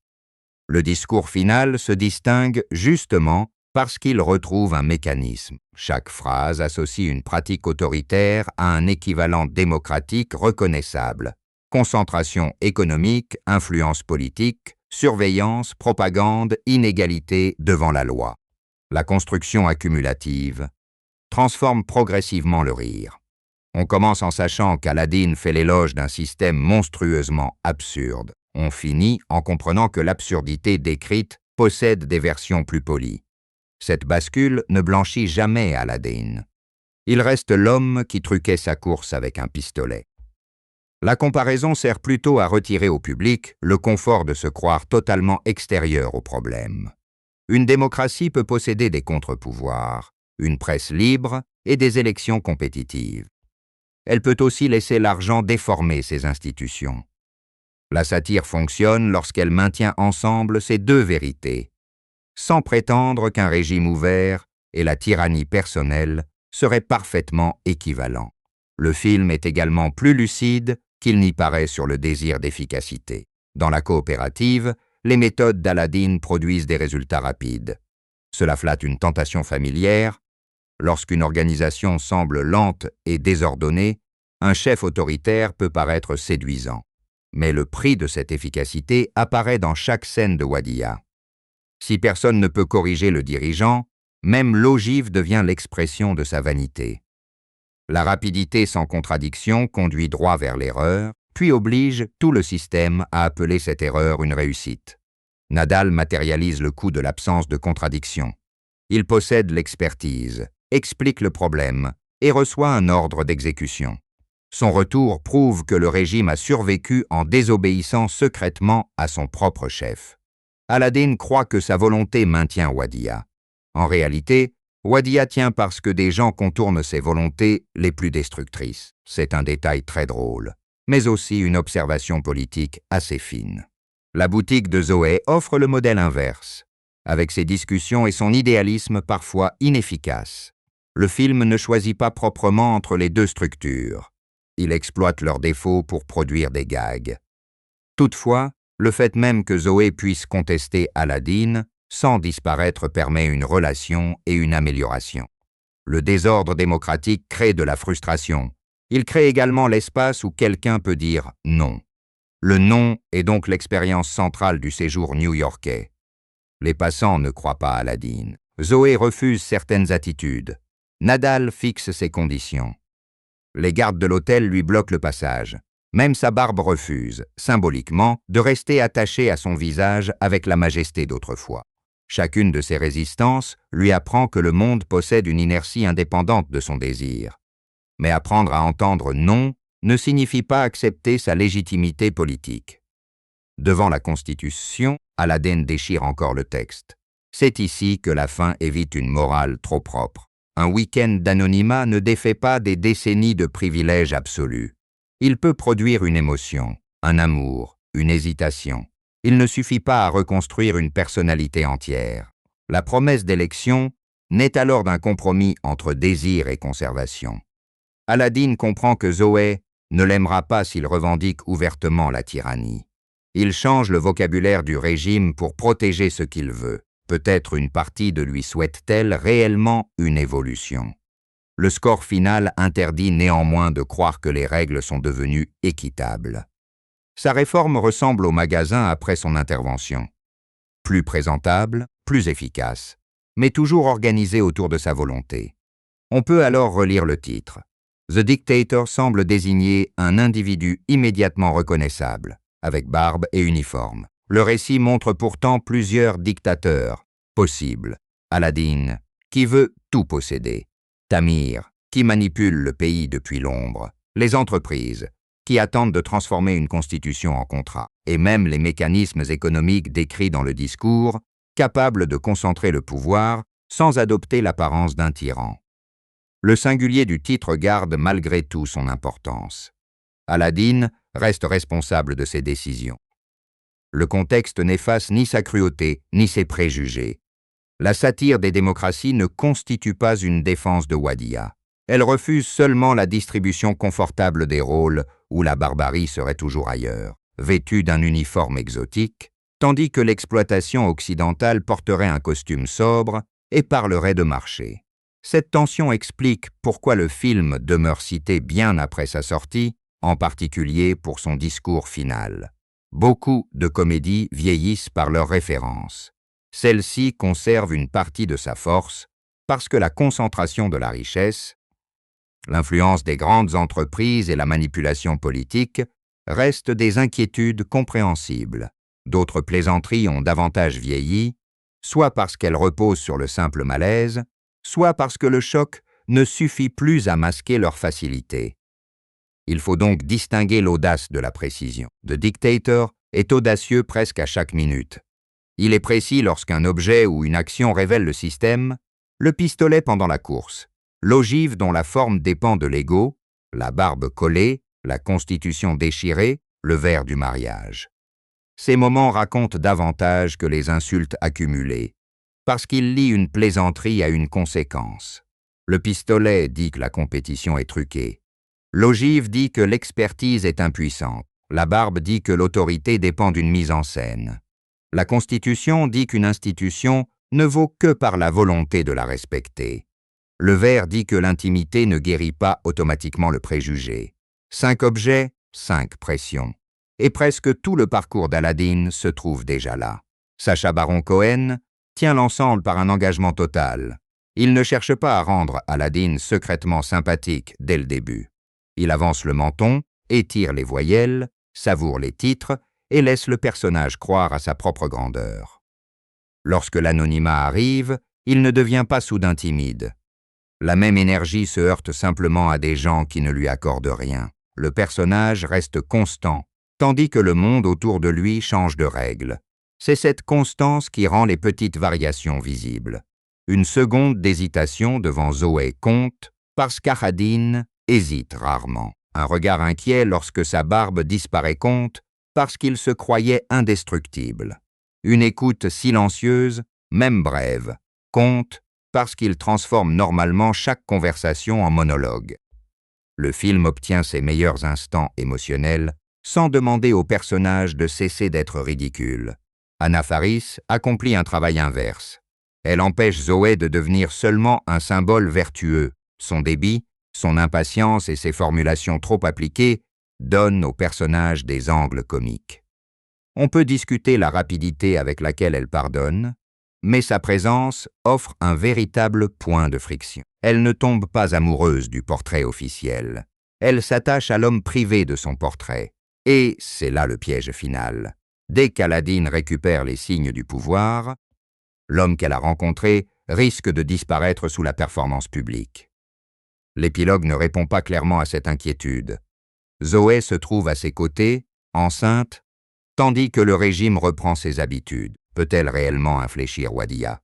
Le discours final se distingue justement parce qu'il retrouve un mécanisme. Chaque phrase associe une pratique autoritaire à un équivalent démocratique reconnaissable. Concentration économique, influence politique, surveillance, propagande, inégalité devant la loi. La construction accumulative transforme progressivement le rire. On commence en sachant qu'Aladdin fait l'éloge d'un système monstrueusement absurde. On finit en comprenant que l'absurdité décrite possède des versions plus polies. Cette bascule ne blanchit jamais Aladdin. Il reste l'homme qui truquait sa course avec un pistolet. La comparaison sert plutôt à retirer au public le confort de se croire totalement extérieur au problème. Une démocratie peut posséder des contre-pouvoirs, une presse libre et des élections compétitives. Elle peut aussi laisser l'argent déformer ses institutions. La satire fonctionne lorsqu'elle maintient ensemble ces deux vérités, sans prétendre qu'un régime ouvert et la tyrannie personnelle seraient parfaitement équivalents. Le film est également plus lucide qu'il n'y paraît sur le désir d'efficacité. Dans la coopérative, les méthodes d'Aladdin produisent des résultats rapides. Cela flatte une tentation familière. Lorsqu'une organisation semble lente et désordonnée, un chef autoritaire peut paraître séduisant. Mais le prix de cette efficacité apparaît dans chaque scène de Waddia. Si personne ne peut corriger le dirigeant, même l'ogive devient l'expression de sa vanité. La rapidité sans contradiction conduit droit vers l'erreur, puis oblige tout le système à appeler cette erreur une réussite. Nadal matérialise le coût de l'absence de contradiction. Il possède l'expertise, explique le problème et reçoit un ordre d'exécution. Son retour prouve que le régime a survécu en désobéissant secrètement à son propre chef. Aladdin croit que sa volonté maintient Waddia. En réalité, Waddia tient parce que des gens contournent ses volontés les plus destructrices. C'est un détail très drôle, mais aussi une observation politique assez fine. La boutique de Zoé offre le modèle inverse, avec ses discussions et son idéalisme parfois inefficace. Le film ne choisit pas proprement entre les deux structures. Il exploite leurs défauts pour produire des gags. Toutefois, Le fait même que Zoé puisse contester Aladdin sans disparaître permet une relation et une amélioration. Le désordre démocratique crée de la frustration. Il crée également l'espace où quelqu'un peut dire non. Le non est donc l'expérience centrale du séjour new-yorkais. Les passants ne croient pas à Aladdin. Zoé refuse certaines attitudes. Nadal fixe ses conditions. Les gardes de l'hôtel lui bloquent le passage. Même sa barbe refuse, symboliquement, de rester attachée à son visage avec la majesté d'autrefois. Chacune de ces résistances lui apprend que le monde possède une inertie indépendante de son désir. Mais apprendre à entendre non ne signifie pas accepter sa légitimité politique. Devant la Constitution, Aladdin déchire encore le texte. C'est ici que la fin évite une morale trop propre. Un week-end d'anonymat ne défait pas des décennies de privilèges absolus. Il peut produire une émotion, un amour, une hésitation. Il ne suffit pas à reconstruire une personnalité entière. La promesse d'élection naît alors d'un compromis entre désir et conservation. Aladdin comprend que Zoé ne l'aimera pas s'il revendique ouvertement la tyrannie. Il change le vocabulaire du régime pour protéger ce qu'il veut. Peut-être une partie de lui souhaite-t-elle réellement une évolution. Le score final interdit néanmoins de croire que les règles sont devenues équitables. Sa réforme ressemble au magasin après son intervention. Plus présentable, plus efficace, mais toujours organisée autour de sa volonté. On peut alors relire le titre. The Dictator semble désigner un individu immédiatement reconnaissable, avec barbe et uniforme. Le récit montre pourtant plusieurs dictateurs possibles. Aladdin, qui veut tout posséder. Tamir, qui manipule le pays depuis l'ombre. Les entreprises, qui attendent de transformer une constitution en contrat. Et même les mécanismes économiques décrits dans le discours, capables de concentrer le pouvoir sans adopter l'apparence d'un tyran. Le singulier du titre garde malgré tout son importance. Aladdin reste responsable de ses décisions. Le contexte n'efface ni sa cruauté, ni ses préjugés. La satire des démocraties ne constitue pas une défense de Waddia. Elle refuse seulement la distribution confortable des rôles où la barbarie serait toujours ailleurs, vêtue d'un uniforme exotique, tandis que l'exploitation occidentale porterait un costume sobre et parlerait de marché. Cette tension explique pourquoi le film demeure cité bien après sa sortie, en particulier pour son discours final. Beaucoup de comédies vieillissent par leur référence. Celle-ci conserve une partie de sa force parce que la concentration de la richesse, l'influence des grandes entreprises et la manipulation politique restent des inquiétudes compréhensibles. D'autres plaisanteries ont davantage vieilli, soit parce qu'elles reposent sur le simple malaise, soit parce que le choc ne suffit plus à masquer leur facilité. Il faut donc distinguer l'audace de la précision. The Dictator est audacieux presque à chaque minute. Il est précis lorsqu'un objet ou une action révèle le système, le pistolet pendant la course, l'ogive dont la forme dépend de l'ego, la barbe collée, la constitution déchirée, le verre du mariage. Ces moments racontent davantage que les insultes accumulées, parce qu'ils lient une plaisanterie à une conséquence. Le pistolet dit que la compétition est truquée. L'ogive dit que l'expertise est impuissante. La barbe dit que l'autorité dépend d'une mise en scène. La Constitution dit qu'une institution ne vaut que par la volonté de la respecter. Le verre dit que l'intimité ne guérit pas automatiquement le préjugé. 5 objets, 5 pressions. Et presque tout le parcours d'Aladdin se trouve déjà là. Sacha Baron Cohen tient l'ensemble par un engagement total. Il ne cherche pas à rendre Aladdin secrètement sympathique dès le début. Il avance le menton, étire les voyelles, savoure les titres et laisse le personnage croire à sa propre grandeur. Lorsque l'anonymat arrive, il ne devient pas soudain timide. La même énergie se heurte simplement à des gens qui ne lui accordent rien. Le personnage reste constant, tandis que le monde autour de lui change de règles. C'est cette constance qui rend les petites variations visibles. Une seconde d'hésitation devant Zoé compte, parce qu'Aladdin hésite rarement. Un regard inquiet lorsque sa barbe disparaît compte, parce qu'il se croyait indestructible. Une écoute silencieuse, même brève, compte, parce qu'il transforme normalement chaque conversation en monologue. Le film obtient ses meilleurs instants émotionnels sans demander au personnage de cesser d'être ridicule. Anna Faris accomplit un travail inverse. Elle empêche Zoé de devenir seulement un symbole vertueux. Son débit, son impatience et ses formulations trop appliquées donnent au personnage des angles comiques. On peut discuter la rapidité avec laquelle elle pardonne, mais sa présence offre un véritable point de friction. Elle ne tombe pas amoureuse du portrait officiel. Elle s'attache à l'homme privé de son portrait. Et c'est là le piège final. Dès qu'Aladine récupère les signes du pouvoir, l'homme qu'elle a rencontré risque de disparaître sous la performance publique. L'épilogue ne répond pas clairement à cette inquiétude. Zoé se trouve à ses côtés, enceinte, tandis que le régime reprend ses habitudes. Peut-elle réellement infléchir Waddia?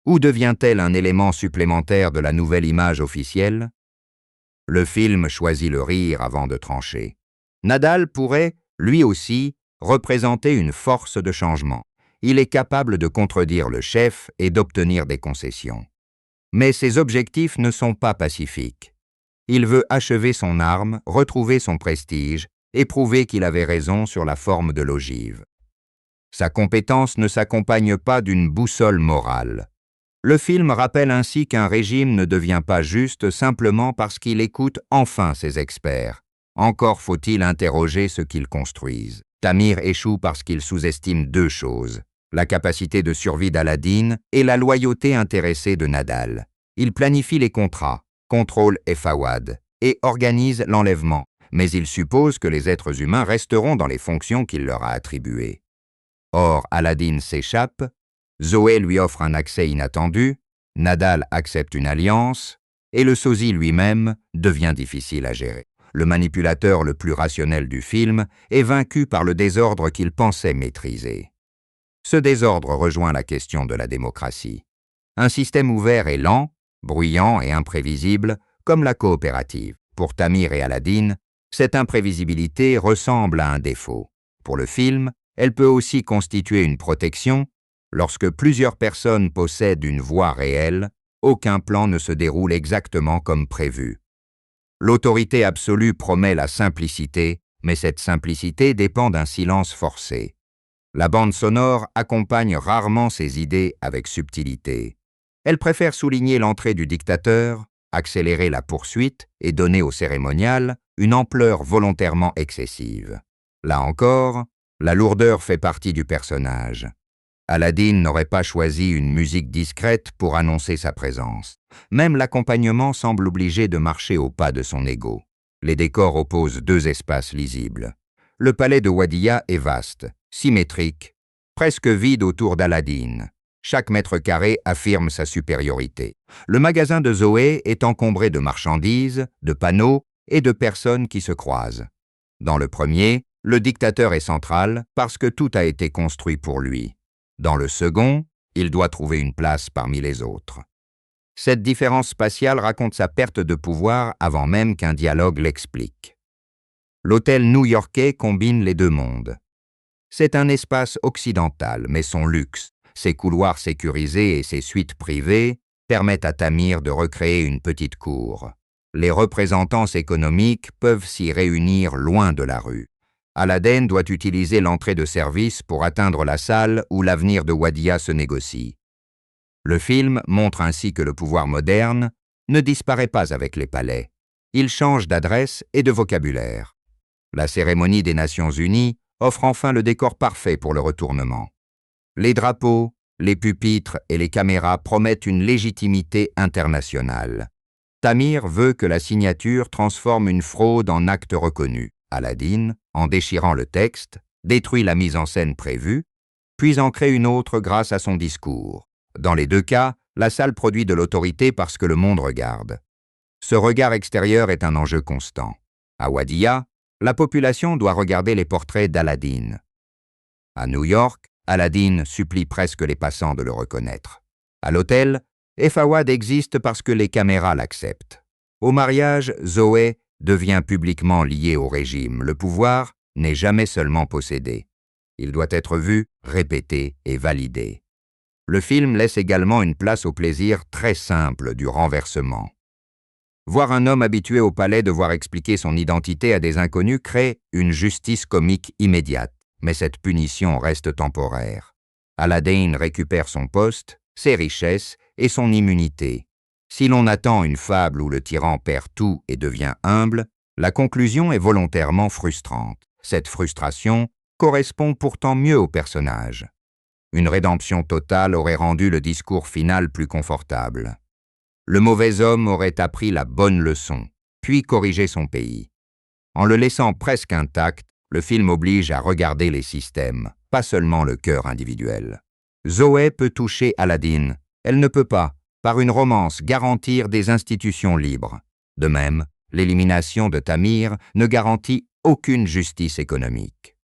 Ou devient-elle un élément supplémentaire de la nouvelle image officielle? Le film choisit le rire avant de trancher. Nadal pourrait, lui aussi, représenter une force de changement. Il est capable de contredire le chef et d'obtenir des concessions. Mais ses objectifs ne sont pas pacifiques. Il veut achever son arme, retrouver son prestige et prouver qu'il avait raison sur la forme de l'ogive. Sa compétence ne s'accompagne pas d'une boussole morale. Le film rappelle ainsi qu'un régime ne devient pas juste simplement parce qu'il écoute enfin ses experts. Encore faut-il interroger ce qu'ils construisent. Tamir échoue parce qu'il sous-estime deux choses, la capacité de survie d'Aladine et la loyauté intéressée de Nadal. Il planifie les contrats, contrôle Fawad et organise l'enlèvement, mais il suppose que les êtres humains resteront dans les fonctions qu'il leur a attribuées. Or, Aladine s'échappe, Zoé lui offre un accès inattendu, Nadal accepte une alliance, et le sosie lui-même devient difficile à gérer. Le manipulateur le plus rationnel du film est vaincu par le désordre qu'il pensait maîtriser. Ce désordre rejoint la question de la démocratie. Un système ouvert est lent, bruyant et imprévisible, comme la coopérative. Pour Tamir et Aladine, cette imprévisibilité ressemble à un défaut. Pour le film, elle peut aussi constituer une protection. Lorsque plusieurs personnes possèdent une voix réelle, aucun plan ne se déroule exactement comme prévu. L'autorité absolue promet la simplicité, mais cette simplicité dépend d'un silence forcé. La bande sonore accompagne rarement ces idées avec subtilité. Elle préfère souligner l'entrée du dictateur, accélérer la poursuite et donner au cérémonial une ampleur volontairement excessive. Là encore, la lourdeur fait partie du personnage. Aladine n'aurait pas choisi une musique discrète pour annoncer sa présence. Même l'accompagnement semble obligé de marcher au pas de son ego. Les décors opposent deux espaces lisibles. Le palais de Waddia est vaste, symétrique, presque vide autour d'Aladine. Chaque mètre carré affirme sa supériorité. Le magasin de Zoé est encombré de marchandises, de panneaux et de personnes qui se croisent. Dans le premier, le dictateur est central parce que tout a été construit pour lui. Dans le second, il doit trouver une place parmi les autres. Cette différence spatiale raconte sa perte de pouvoir avant même qu'un dialogue l'explique. L'hôtel new-yorkais combine les deux mondes. C'est un espace occidental, mais son luxe, ses couloirs sécurisés et ses suites privées permettent à Tamir de recréer une petite cour. Les représentants économiques peuvent s'y réunir loin de la rue. Aladine doit utiliser l'entrée de service pour atteindre la salle où l'avenir de Waddia se négocie. Le film montre ainsi que le pouvoir moderne ne disparaît pas avec les palais. Il change d'adresse et de vocabulaire. La cérémonie des Nations Unies offre enfin le décor parfait pour le retournement. Les drapeaux, les pupitres et les caméras promettent une légitimité internationale. Tamir veut que la signature transforme une fraude en acte reconnu. Aladine, en déchirant le texte, détruit la mise en scène prévue, puis en crée une autre grâce à son discours. Dans les deux cas, la salle produit de l'autorité parce que le monde regarde. Ce regard extérieur est un enjeu constant. À Waddia, la population doit regarder les portraits d'Aladine. À New York, Aladine supplie presque les passants de le reconnaître. À l'hôtel, Fawad existe parce que les caméras l'acceptent. Au mariage, Zoé devient publiquement lié au régime. Le pouvoir n'est jamais seulement possédé. Il doit être vu, répété et validé. Le film laisse également une place au plaisir très simple du renversement. Voir un homme habitué au palais devoir expliquer son identité à des inconnus crée une justice comique immédiate, mais cette punition reste temporaire. Aladdin récupère son poste, ses richesses et son immunité. Si l'on attend une fable où le tyran perd tout et devient humble, la conclusion est volontairement frustrante. Cette frustration correspond pourtant mieux au personnage. Une rédemption totale aurait rendu le discours final plus confortable. Le mauvais homme aurait appris la bonne leçon, puis corrigé son pays. En le laissant presque intact, le film oblige à regarder les systèmes, pas seulement le cœur individuel. Zoé peut toucher Aladdin, elle ne peut pas, par une romance, garantir des institutions libres. De même, l'élimination de Tamir ne garantit aucune justice économique.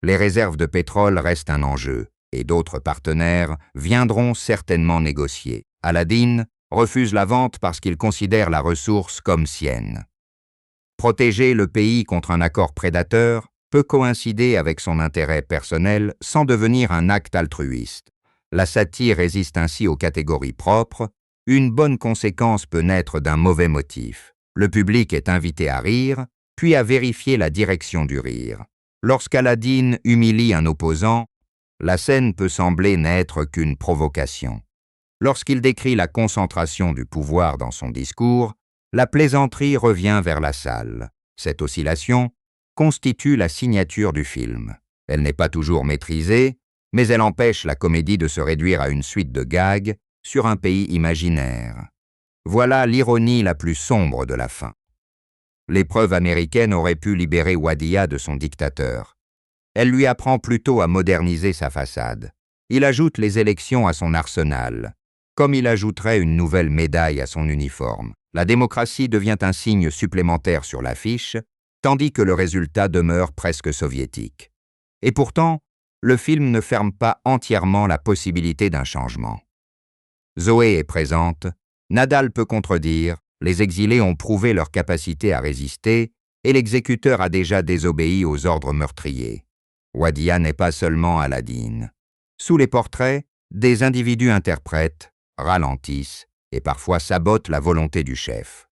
Les réserves de pétrole restent un enjeu, et d'autres partenaires viendront certainement négocier. Aladdin refuse la vente parce qu'il considère la ressource comme sienne. Protéger le pays contre un accord prédateur peut coïncider avec son intérêt personnel sans devenir un acte altruiste. La satire résiste ainsi aux catégories propres. Une bonne conséquence peut naître d'un mauvais motif. Le public est invité à rire, puis à vérifier la direction du rire. Lorsqu'Aladdin humilie un opposant, la scène peut sembler n'être qu'une provocation. Lorsqu'il décrit la concentration du pouvoir dans son discours, la plaisanterie revient vers la salle. Cette oscillation constitue la signature du film. Elle n'est pas toujours maîtrisée, mais elle empêche la comédie de se réduire à une suite de gags sur un pays imaginaire. Voilà l'ironie la plus sombre de la fin. L'épreuve américaine aurait pu libérer Waddia de son dictateur. Elle lui apprend plutôt à moderniser sa façade. Il ajoute les élections à son arsenal, comme il ajouterait une nouvelle médaille à son uniforme. La démocratie devient un signe supplémentaire sur l'affiche, tandis que le résultat demeure presque soviétique. Et pourtant, le film ne ferme pas entièrement la possibilité d'un changement. Zoé est présente, Nadal peut contredire, les exilés ont prouvé leur capacité à résister et l'exécuteur a déjà désobéi aux ordres meurtriers. Waddia n'est pas seulement Aladdin. Sous les portraits, des individus interprètent, ralentissent et parfois sabotent la volonté du chef.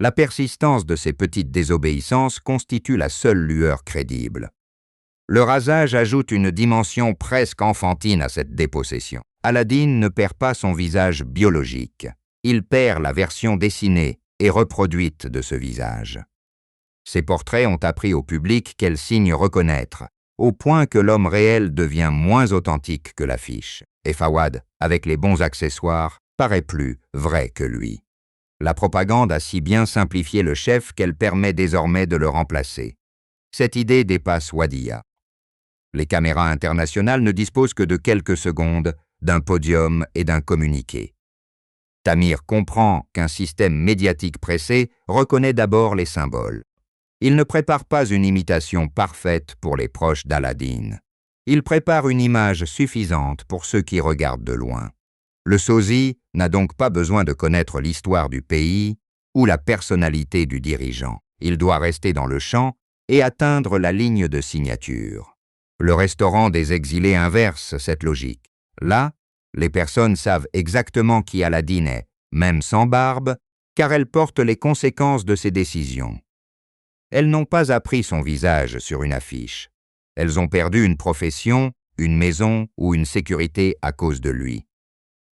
La persistance de ces petites désobéissances constitue la seule lueur crédible. Le rasage ajoute une dimension presque enfantine à cette dépossession. Aladdin ne perd pas son visage biologique. Il perd la version dessinée et reproduite de ce visage. Ces portraits ont appris au public quels signes reconnaître, au point que l'homme réel devient moins authentique que l'affiche. Et Fawad, avec les bons accessoires, paraît plus vrai que lui. La propagande a si bien simplifié le chef qu'elle permet désormais de le remplacer. Cette idée dépasse Waddia. Les caméras internationales ne disposent que de quelques secondes, d'un podium et d'un communiqué. Tamir comprend qu'un système médiatique pressé reconnaît d'abord les symboles. Il ne prépare pas une imitation parfaite pour les proches d'Aladdin. Il prépare une image suffisante pour ceux qui regardent de loin. Le sosie n'a donc pas besoin de connaître l'histoire du pays ou la personnalité du dirigeant. Il doit rester dans le champ et atteindre la ligne de signature. Le restaurant des exilés inverse cette logique. Là, les personnes savent exactement qui Aladdin est, même sans barbe, car elles portent les conséquences de ses décisions. Elles n'ont pas appris son visage sur une affiche. Elles ont perdu une profession, une maison ou une sécurité à cause de lui.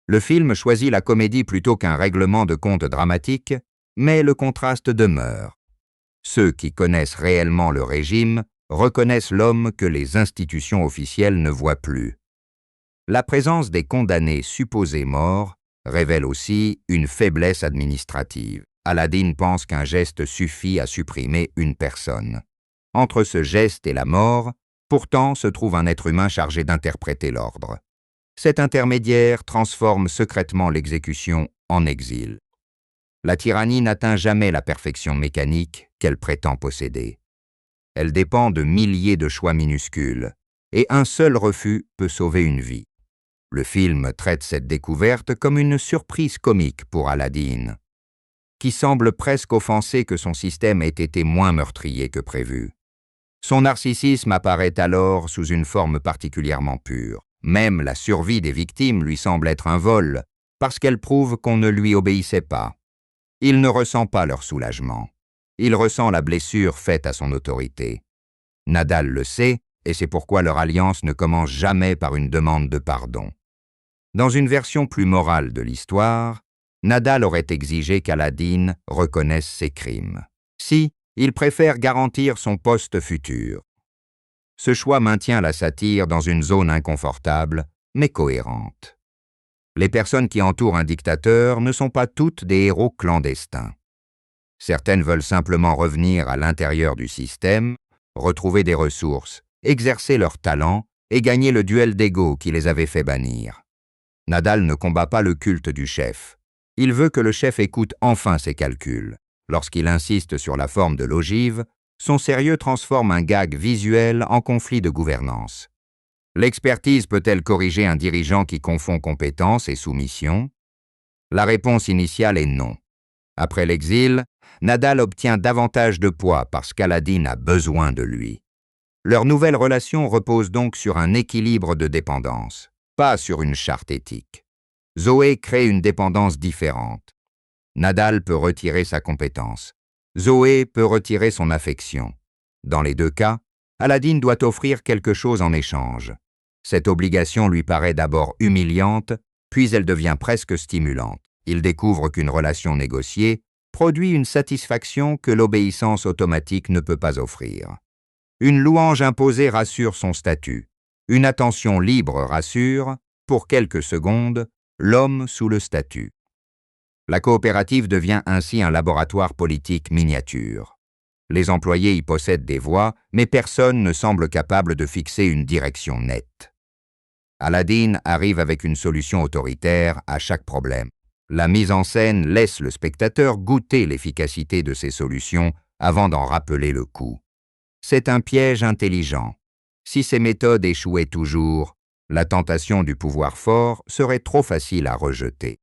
Le film choisit la comédie plutôt qu'un règlement de compte dramatique, mais le contraste demeure. Ceux qui connaissent réellement le régime reconnaissent l'homme que les institutions officielles ne voient plus. La présence des condamnés supposés morts révèle aussi une faiblesse administrative. Aladdin pense qu'un geste suffit à supprimer une personne. Entre ce geste et la mort, pourtant se trouve un être humain chargé d'interpréter l'ordre. Cet intermédiaire transforme secrètement l'exécution en exil. La tyrannie n'atteint jamais la perfection mécanique qu'elle prétend posséder. Elle dépend de milliers de choix minuscules, et un seul refus peut sauver une vie. Le film traite cette découverte comme une surprise comique pour Aladdin, qui semble presque offensé que son système ait été moins meurtrier que prévu. Son narcissisme apparaît alors sous une forme particulièrement pure. Même la survie des victimes lui semble être un vol, parce qu'elle prouve qu'on ne lui obéissait pas. il ne ressent pas leur soulagement. Il ressent la blessure faite à son autorité. Nadal le sait, et c'est pourquoi leur alliance ne commence jamais par une demande de pardon. Dans une version plus morale de l'histoire, Nadal aurait exigé qu'Aladin reconnaisse ses crimes. Si, il préfère garantir son poste futur. Ce choix maintient la satire dans une zone inconfortable, mais cohérente. Les personnes qui entourent un dictateur ne sont pas toutes des héros clandestins. Certaines veulent simplement revenir à l'intérieur du système, retrouver des ressources, exercer leurs talents et gagner le duel d'ego qui les avait fait bannir. Nadal ne combat pas le culte du chef. Il veut que le chef écoute enfin ses calculs. Lorsqu'il insiste sur la forme de l'ogive, son sérieux transforme un gag visuel en conflit de gouvernance. L'expertise peut-elle corriger un dirigeant qui confond compétence et soumission? La réponse initiale est non. Après l'exil, Nadal obtient davantage de poids parce qu'Aladin a besoin de lui. Leur nouvelle relation repose donc sur un équilibre de dépendance, pas sur une charte éthique. Zoé crée une dépendance différente. Nadal peut retirer sa compétence. Zoé peut retirer son affection. Dans les deux cas, Aladin doit offrir quelque chose en échange. Cette obligation lui paraît d'abord humiliante, puis elle devient presque stimulante. Il découvre qu'une relation négociée produit une satisfaction que l'obéissance automatique ne peut pas offrir. Une louange imposée rassure son statut. Une attention libre rassure, pour quelques secondes, l'homme sous le statut. La coopérative devient ainsi un laboratoire politique miniature. Les employés y possèdent des voix, mais personne ne semble capable de fixer une direction nette. Aladin arrive avec une solution autoritaire à chaque problème. La mise en scène laisse le spectateur goûter l'efficacité de ces solutions avant d'en rappeler le coût. C'est un piège intelligent. Si ces méthodes échouaient toujours, la tentation du pouvoir fort serait trop facile à rejeter.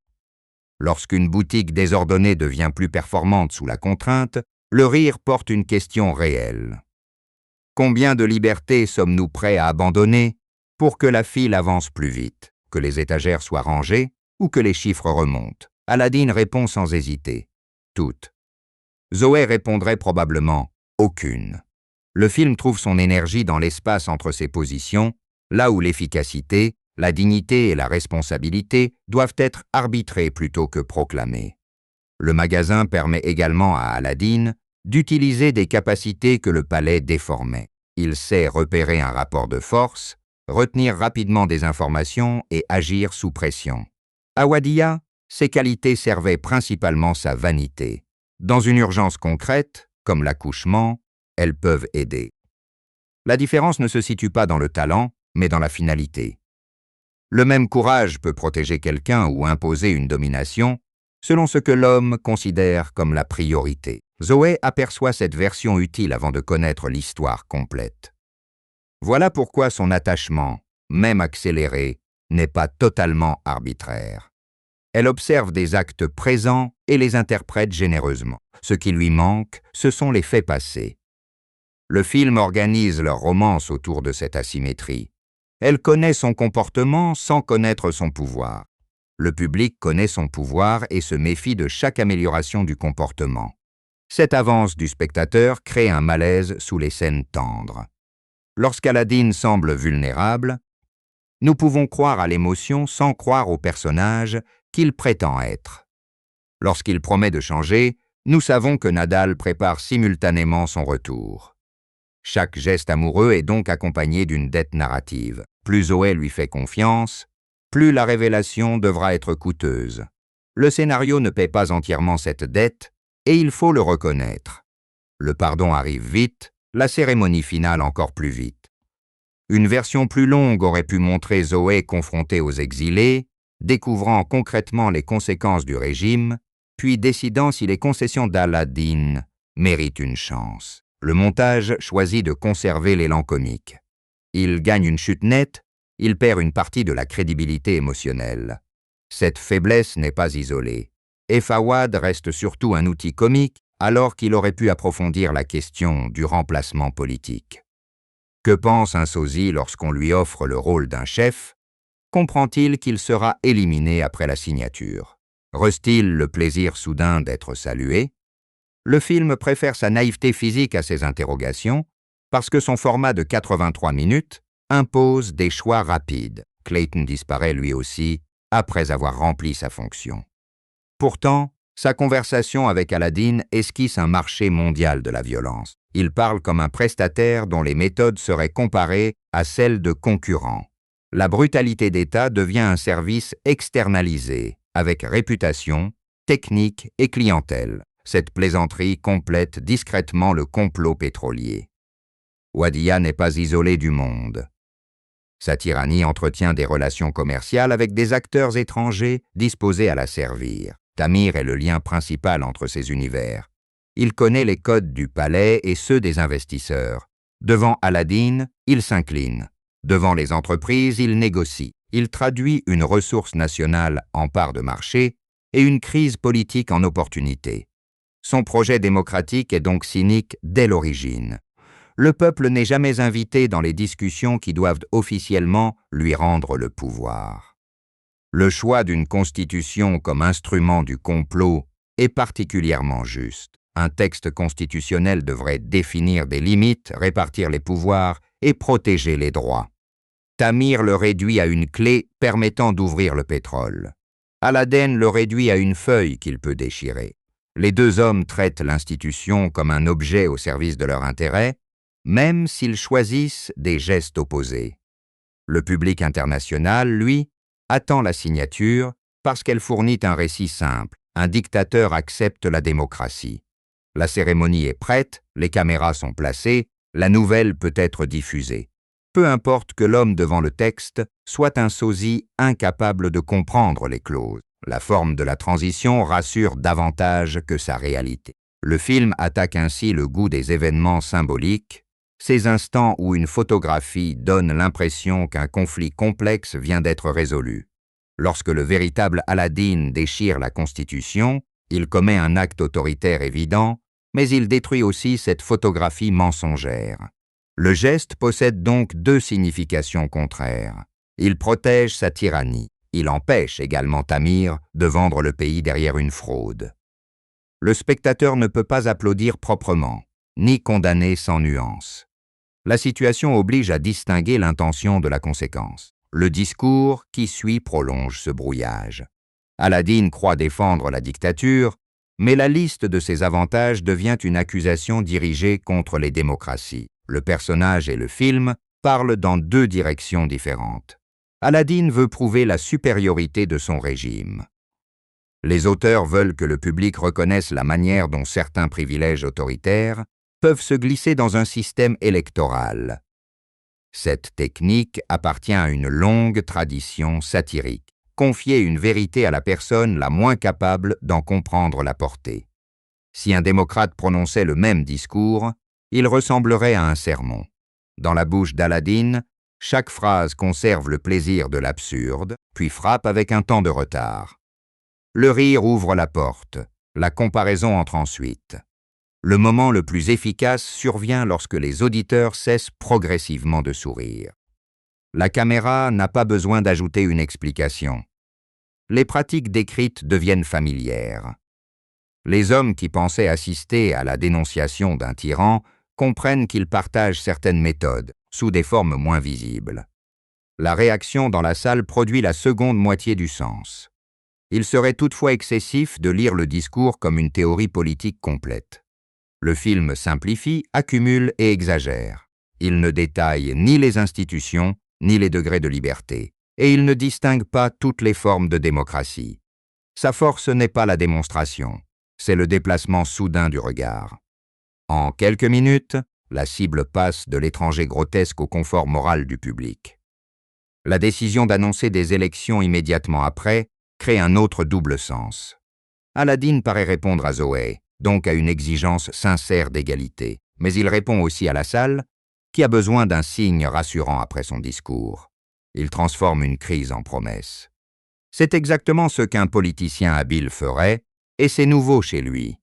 Lorsqu'une boutique désordonnée devient plus performante sous la contrainte, le rire porte une question réelle. Combien de libertés sommes-nous prêts à abandonner pour que la file avance plus vite, que les étagères soient rangées ou que les chiffres remontent? Aladin répond sans hésiter. Toutes. Zoé répondrait probablement aucune. Le film trouve son énergie dans l'espace entre ces positions, là où l'efficacité, la dignité et la responsabilité doivent être arbitrées plutôt que proclamées. Le magasin permet également à Aladin d'utiliser des capacités que le palais déformait. Il sait repérer un rapport de force, retenir rapidement des informations et agir sous pression. À Wadiya, ces qualités servaient principalement sa vanité. Dans une urgence concrète, comme l'accouchement, elles peuvent aider. La différence ne se situe pas dans le talent, mais dans la finalité. Le même courage peut protéger quelqu'un ou imposer une domination, selon ce que l'homme considère comme la priorité. Zoé aperçoit cette version utile avant de connaître l'histoire complète. Voilà pourquoi son attachement, même accéléré, n'est pas totalement arbitraire. Elle observe des actes présents et les interprète généreusement. Ce qui lui manque, ce sont les faits passés. Le film organise leur romance autour de cette asymétrie. Elle connaît son comportement sans connaître son pouvoir. Le public connaît son pouvoir et se méfie de chaque amélioration du comportement. Cette avance du spectateur crée un malaise sous les scènes tendres. Lorsqu'Aladin semble vulnérable, nous pouvons croire à l'émotion sans croire au personnage qu'il prétend être. Lorsqu'il promet de changer, nous savons que Nadal prépare simultanément son retour. Chaque geste amoureux est donc accompagné d'une dette narrative. Plus Zoé lui fait confiance, plus la révélation devra être coûteuse. Le scénario ne paie pas entièrement cette dette, et il faut le reconnaître. Le pardon arrive vite, la cérémonie finale encore plus vite. Une version plus longue aurait pu montrer Zoé confrontée aux exilés, découvrant concrètement les conséquences du régime, puis décidant si les concessions d'Aladin méritent une chance. Le montage choisit de conserver l'élan comique. Il gagne une chute nette, il perd une partie de la crédibilité émotionnelle. Cette faiblesse n'est pas isolée. Et Fawad reste surtout un outil comique, alors qu'il aurait pu approfondir la question du remplacement politique. Que pense un sosie lorsqu'on lui offre le rôle d'un chef? Comprend-il qu'il sera éliminé après la signature? Reste-t-il le plaisir soudain d'être salué? Le film préfère sa naïveté physique à ses interrogations parce que son format de 83 minutes impose des choix rapides. Clayton disparaît lui aussi après avoir rempli sa fonction. Pourtant, sa conversation avec Aladdin esquisse un marché mondial de la violence. Il parle comme un prestataire dont les méthodes seraient comparées à celles de concurrents. La brutalité d'État devient un service externalisé, avec réputation, technique et clientèle. Cette plaisanterie complète discrètement le complot pétrolier. Waddia n'est pas isolé du monde. Sa tyrannie entretient des relations commerciales avec des acteurs étrangers disposés à la servir. Tamir est le lien principal entre ces univers. Il connaît les codes du palais et ceux des investisseurs. Devant Aladdin, il s'incline. Devant les entreprises, il négocie. Il traduit une ressource nationale en part de marché et une crise politique en opportunité. Son projet démocratique est donc cynique dès l'origine. Le peuple n'est jamais invité dans les discussions qui doivent officiellement lui rendre le pouvoir. Le choix d'une constitution comme instrument du complot est particulièrement juste. Un texte constitutionnel devrait définir des limites, répartir les pouvoirs et protéger les droits. Tamir le réduit à une clé permettant d'ouvrir le pétrole. Aladdin le réduit à une feuille qu'il peut déchirer. Les deux hommes traitent l'institution comme un objet au service de leur intérêt, même s'ils choisissent des gestes opposés. Le public international, lui, attend la signature parce qu'elle fournit un récit simple. Un dictateur accepte la démocratie. La cérémonie est prête, les caméras sont placées, la nouvelle peut être diffusée. Peu importe que l'homme devant le texte soit un sosie incapable de comprendre les clauses. La forme de la transition rassure davantage que sa réalité. Le film attaque ainsi le goût des événements symboliques, ces instants où une photographie donne l'impression qu'un conflit complexe vient d'être résolu. Lorsque le véritable Aladdin déchire la Constitution, il commet un acte autoritaire évident, mais il détruit aussi cette photographie mensongère. Le geste possède donc deux significations contraires. Il protège sa tyrannie. Il empêche également Tamir de vendre le pays derrière une fraude. Le spectateur ne peut pas applaudir proprement, ni condamner sans nuance. La situation oblige à distinguer l'intention de la conséquence. Le discours qui suit prolonge ce brouillage. Aladdin croit défendre la dictature, mais la liste de ses avantages devient une accusation dirigée contre les démocraties. Le personnage et le film parlent dans deux directions différentes. Aladdin veut prouver la supériorité de son régime. Les auteurs veulent que le public reconnaisse la manière dont certains privilèges autoritaires peuvent se glisser dans un système électoral. Cette technique appartient à une longue tradition satirique. Confier une vérité à la personne la moins capable d'en comprendre la portée. Si un démocrate prononçait le même discours, il ressemblerait à un sermon. Dans la bouche d'Aladdin, chaque phrase conserve le plaisir de l'absurde, puis frappe avec un temps de retard. Le rire ouvre la porte, la comparaison entre ensuite. Le moment le plus efficace survient lorsque les auditeurs cessent progressivement de sourire. La caméra n'a pas besoin d'ajouter une explication. Les pratiques décrites deviennent familières. Les hommes qui pensaient assister à la dénonciation d'un tyran comprennent qu'ils partagent certaines méthodes, sous des formes moins visibles. La réaction dans la salle produit la seconde moitié du sens. Il serait toutefois excessif de lire le discours comme une théorie politique complète. Le film simplifie, accumule et exagère. Il ne détaille ni les institutions, ni les degrés de liberté, et il ne distingue pas toutes les formes de démocratie. Sa force n'est pas la démonstration, c'est le déplacement soudain du regard. En quelques minutes, la cible passe de l'étranger grotesque au confort moral du public. La décision d'annoncer des élections immédiatement après crée un autre double sens. Aladdin paraît répondre à Zoé, donc à une exigence sincère d'égalité, mais il répond aussi à la salle, qui a besoin d'un signe rassurant après son discours. Il transforme une crise en promesse. C'est exactement ce qu'un politicien habile ferait, et c'est nouveau chez lui.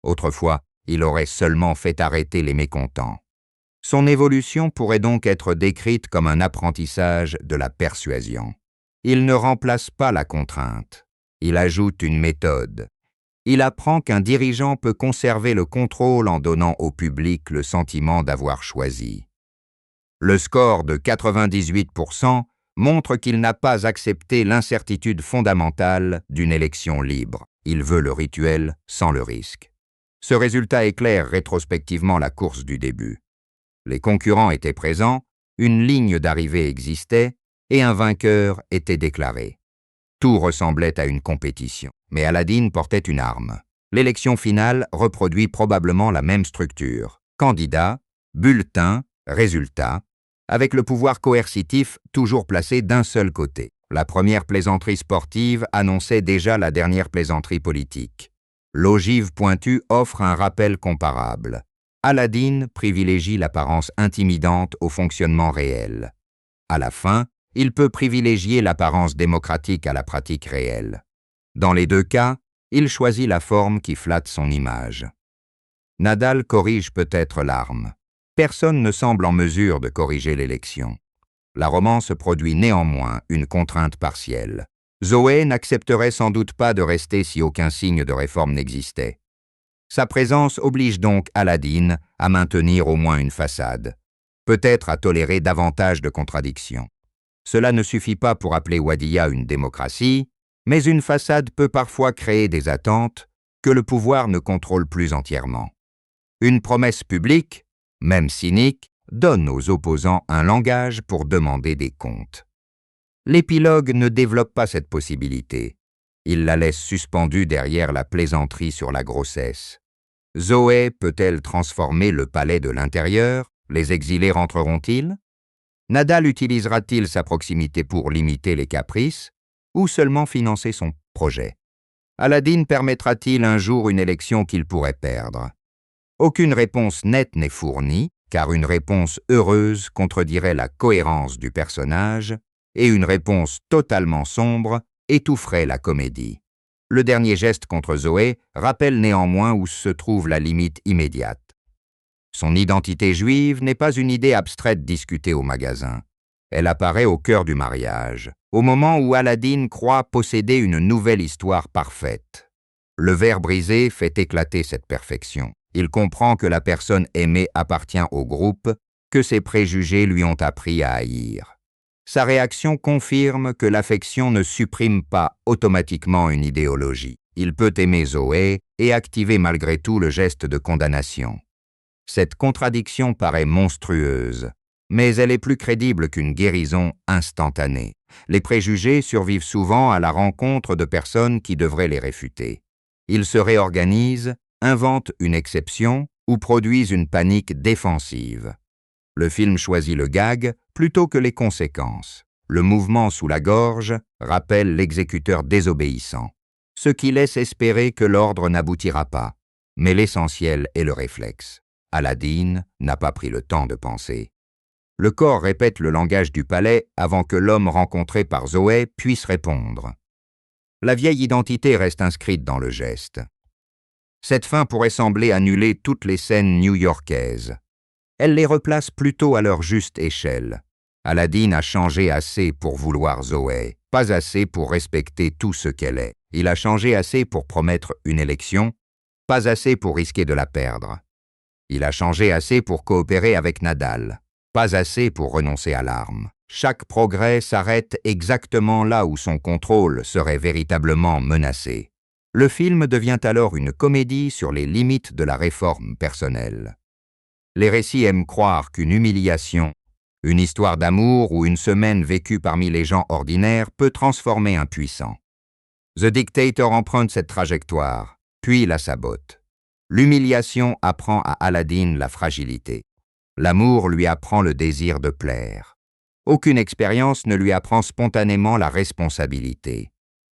Autrefois, il aurait seulement fait arrêter les mécontents. Son évolution pourrait donc être décrite comme un apprentissage de la persuasion. Il ne remplace pas la contrainte, Il ajoute une méthode. Il apprend qu'un dirigeant peut conserver le contrôle en donnant au public le sentiment d'avoir choisi. Le score de 98% montre qu'il n'a pas accepté l'incertitude fondamentale d'une élection libre. Il veut le rituel sans le risque. Ce résultat éclaire rétrospectivement la course du début. Les concurrents étaient présents, une ligne d'arrivée existait et un vainqueur était déclaré. Tout ressemblait à une compétition, mais Aladdin portait une arme. L'élection finale reproduit probablement la même structure. Candidat, bulletin, résultat, avec le pouvoir coercitif toujours placé d'un seul côté. La première plaisanterie sportive annonçait déjà la dernière plaisanterie politique. L'ogive pointue offre un rappel comparable. Aladdin privilégie l'apparence intimidante au fonctionnement réel. À la fin, il peut privilégier l'apparence démocratique à la pratique réelle. Dans les deux cas, il choisit la forme qui flatte son image. Nadal corrige peut-être l'arme. Personne ne semble en mesure de corriger l'élection. La romance produit néanmoins une contrainte partielle. Zoé n'accepterait sans doute pas de rester si aucun signe de réforme n'existait. Sa présence oblige donc Aladdin à maintenir au moins une façade, peut-être à tolérer davantage de contradictions. Cela ne suffit pas pour appeler Waddiya une démocratie, mais une façade peut parfois créer des attentes que le pouvoir ne contrôle plus entièrement. Une promesse publique, même cynique, donne aux opposants un langage pour demander des comptes. L'épilogue ne développe pas cette possibilité. Il la laisse suspendue derrière la plaisanterie sur la grossesse. Zoé peut-elle transformer le palais de l'intérieur? Les exilés rentreront-ils? Nadal utilisera-t-il sa proximité pour limiter les caprices ou seulement financer son projet? Aladdin permettra-t-il un jour une élection qu'il pourrait perdre? Aucune réponse nette n'est fournie, car une réponse heureuse contredirait la cohérence du personnage et une réponse totalement sombre étoufferait la comédie. Le dernier geste contre Zoé rappelle néanmoins où se trouve la limite immédiate. Son identité juive n'est pas une idée abstraite discutée au magasin. Elle apparaît au cœur du mariage, au moment où Aladdin croit posséder une nouvelle histoire parfaite. Le verre brisé fait éclater cette perfection. Il comprend que la personne aimée appartient au groupe, que ses préjugés lui ont appris à haïr. Sa réaction confirme que l'affection ne supprime pas automatiquement une idéologie. Il peut aimer Zoé et activer malgré tout le geste de condamnation. Cette contradiction paraît monstrueuse, mais elle est plus crédible qu'une guérison instantanée. Les préjugés survivent souvent à la rencontre de personnes qui devraient les réfuter. Ils se réorganisent, inventent une exception ou produisent une panique défensive. Le film choisit le gag plutôt que les conséquences. Le mouvement sous la gorge rappelle l'exécuteur désobéissant, ce qui laisse espérer que l'ordre n'aboutira pas. Mais l'essentiel est le réflexe. Aladdin n'a pas pris le temps de penser. Le corps répète le langage du palais avant que l'homme rencontré par Zoé puisse répondre. La vieille identité reste inscrite dans le geste. Cette fin pourrait sembler annuler toutes les scènes new-yorkaises. Elle les replace plutôt à leur juste échelle. Aladdin a changé assez pour vouloir Zoé, pas assez pour respecter tout ce qu'elle est. Il a changé assez pour promettre une élection, pas assez pour risquer de la perdre. Il a changé assez pour coopérer avec Nadal, pas assez pour renoncer à l'arme. Chaque progrès s'arrête exactement là où son contrôle serait véritablement menacé. Le film devient alors une comédie sur les limites de la réforme personnelle. Les récits aiment croire qu'une humiliation, une histoire d'amour ou une semaine vécue parmi les gens ordinaires peut transformer un puissant. The Dictator emprunte cette trajectoire, puis la sabote. L'humiliation apprend à Aladdin la fragilité. L'amour lui apprend le désir de plaire. Aucune expérience ne lui apprend spontanément la responsabilité.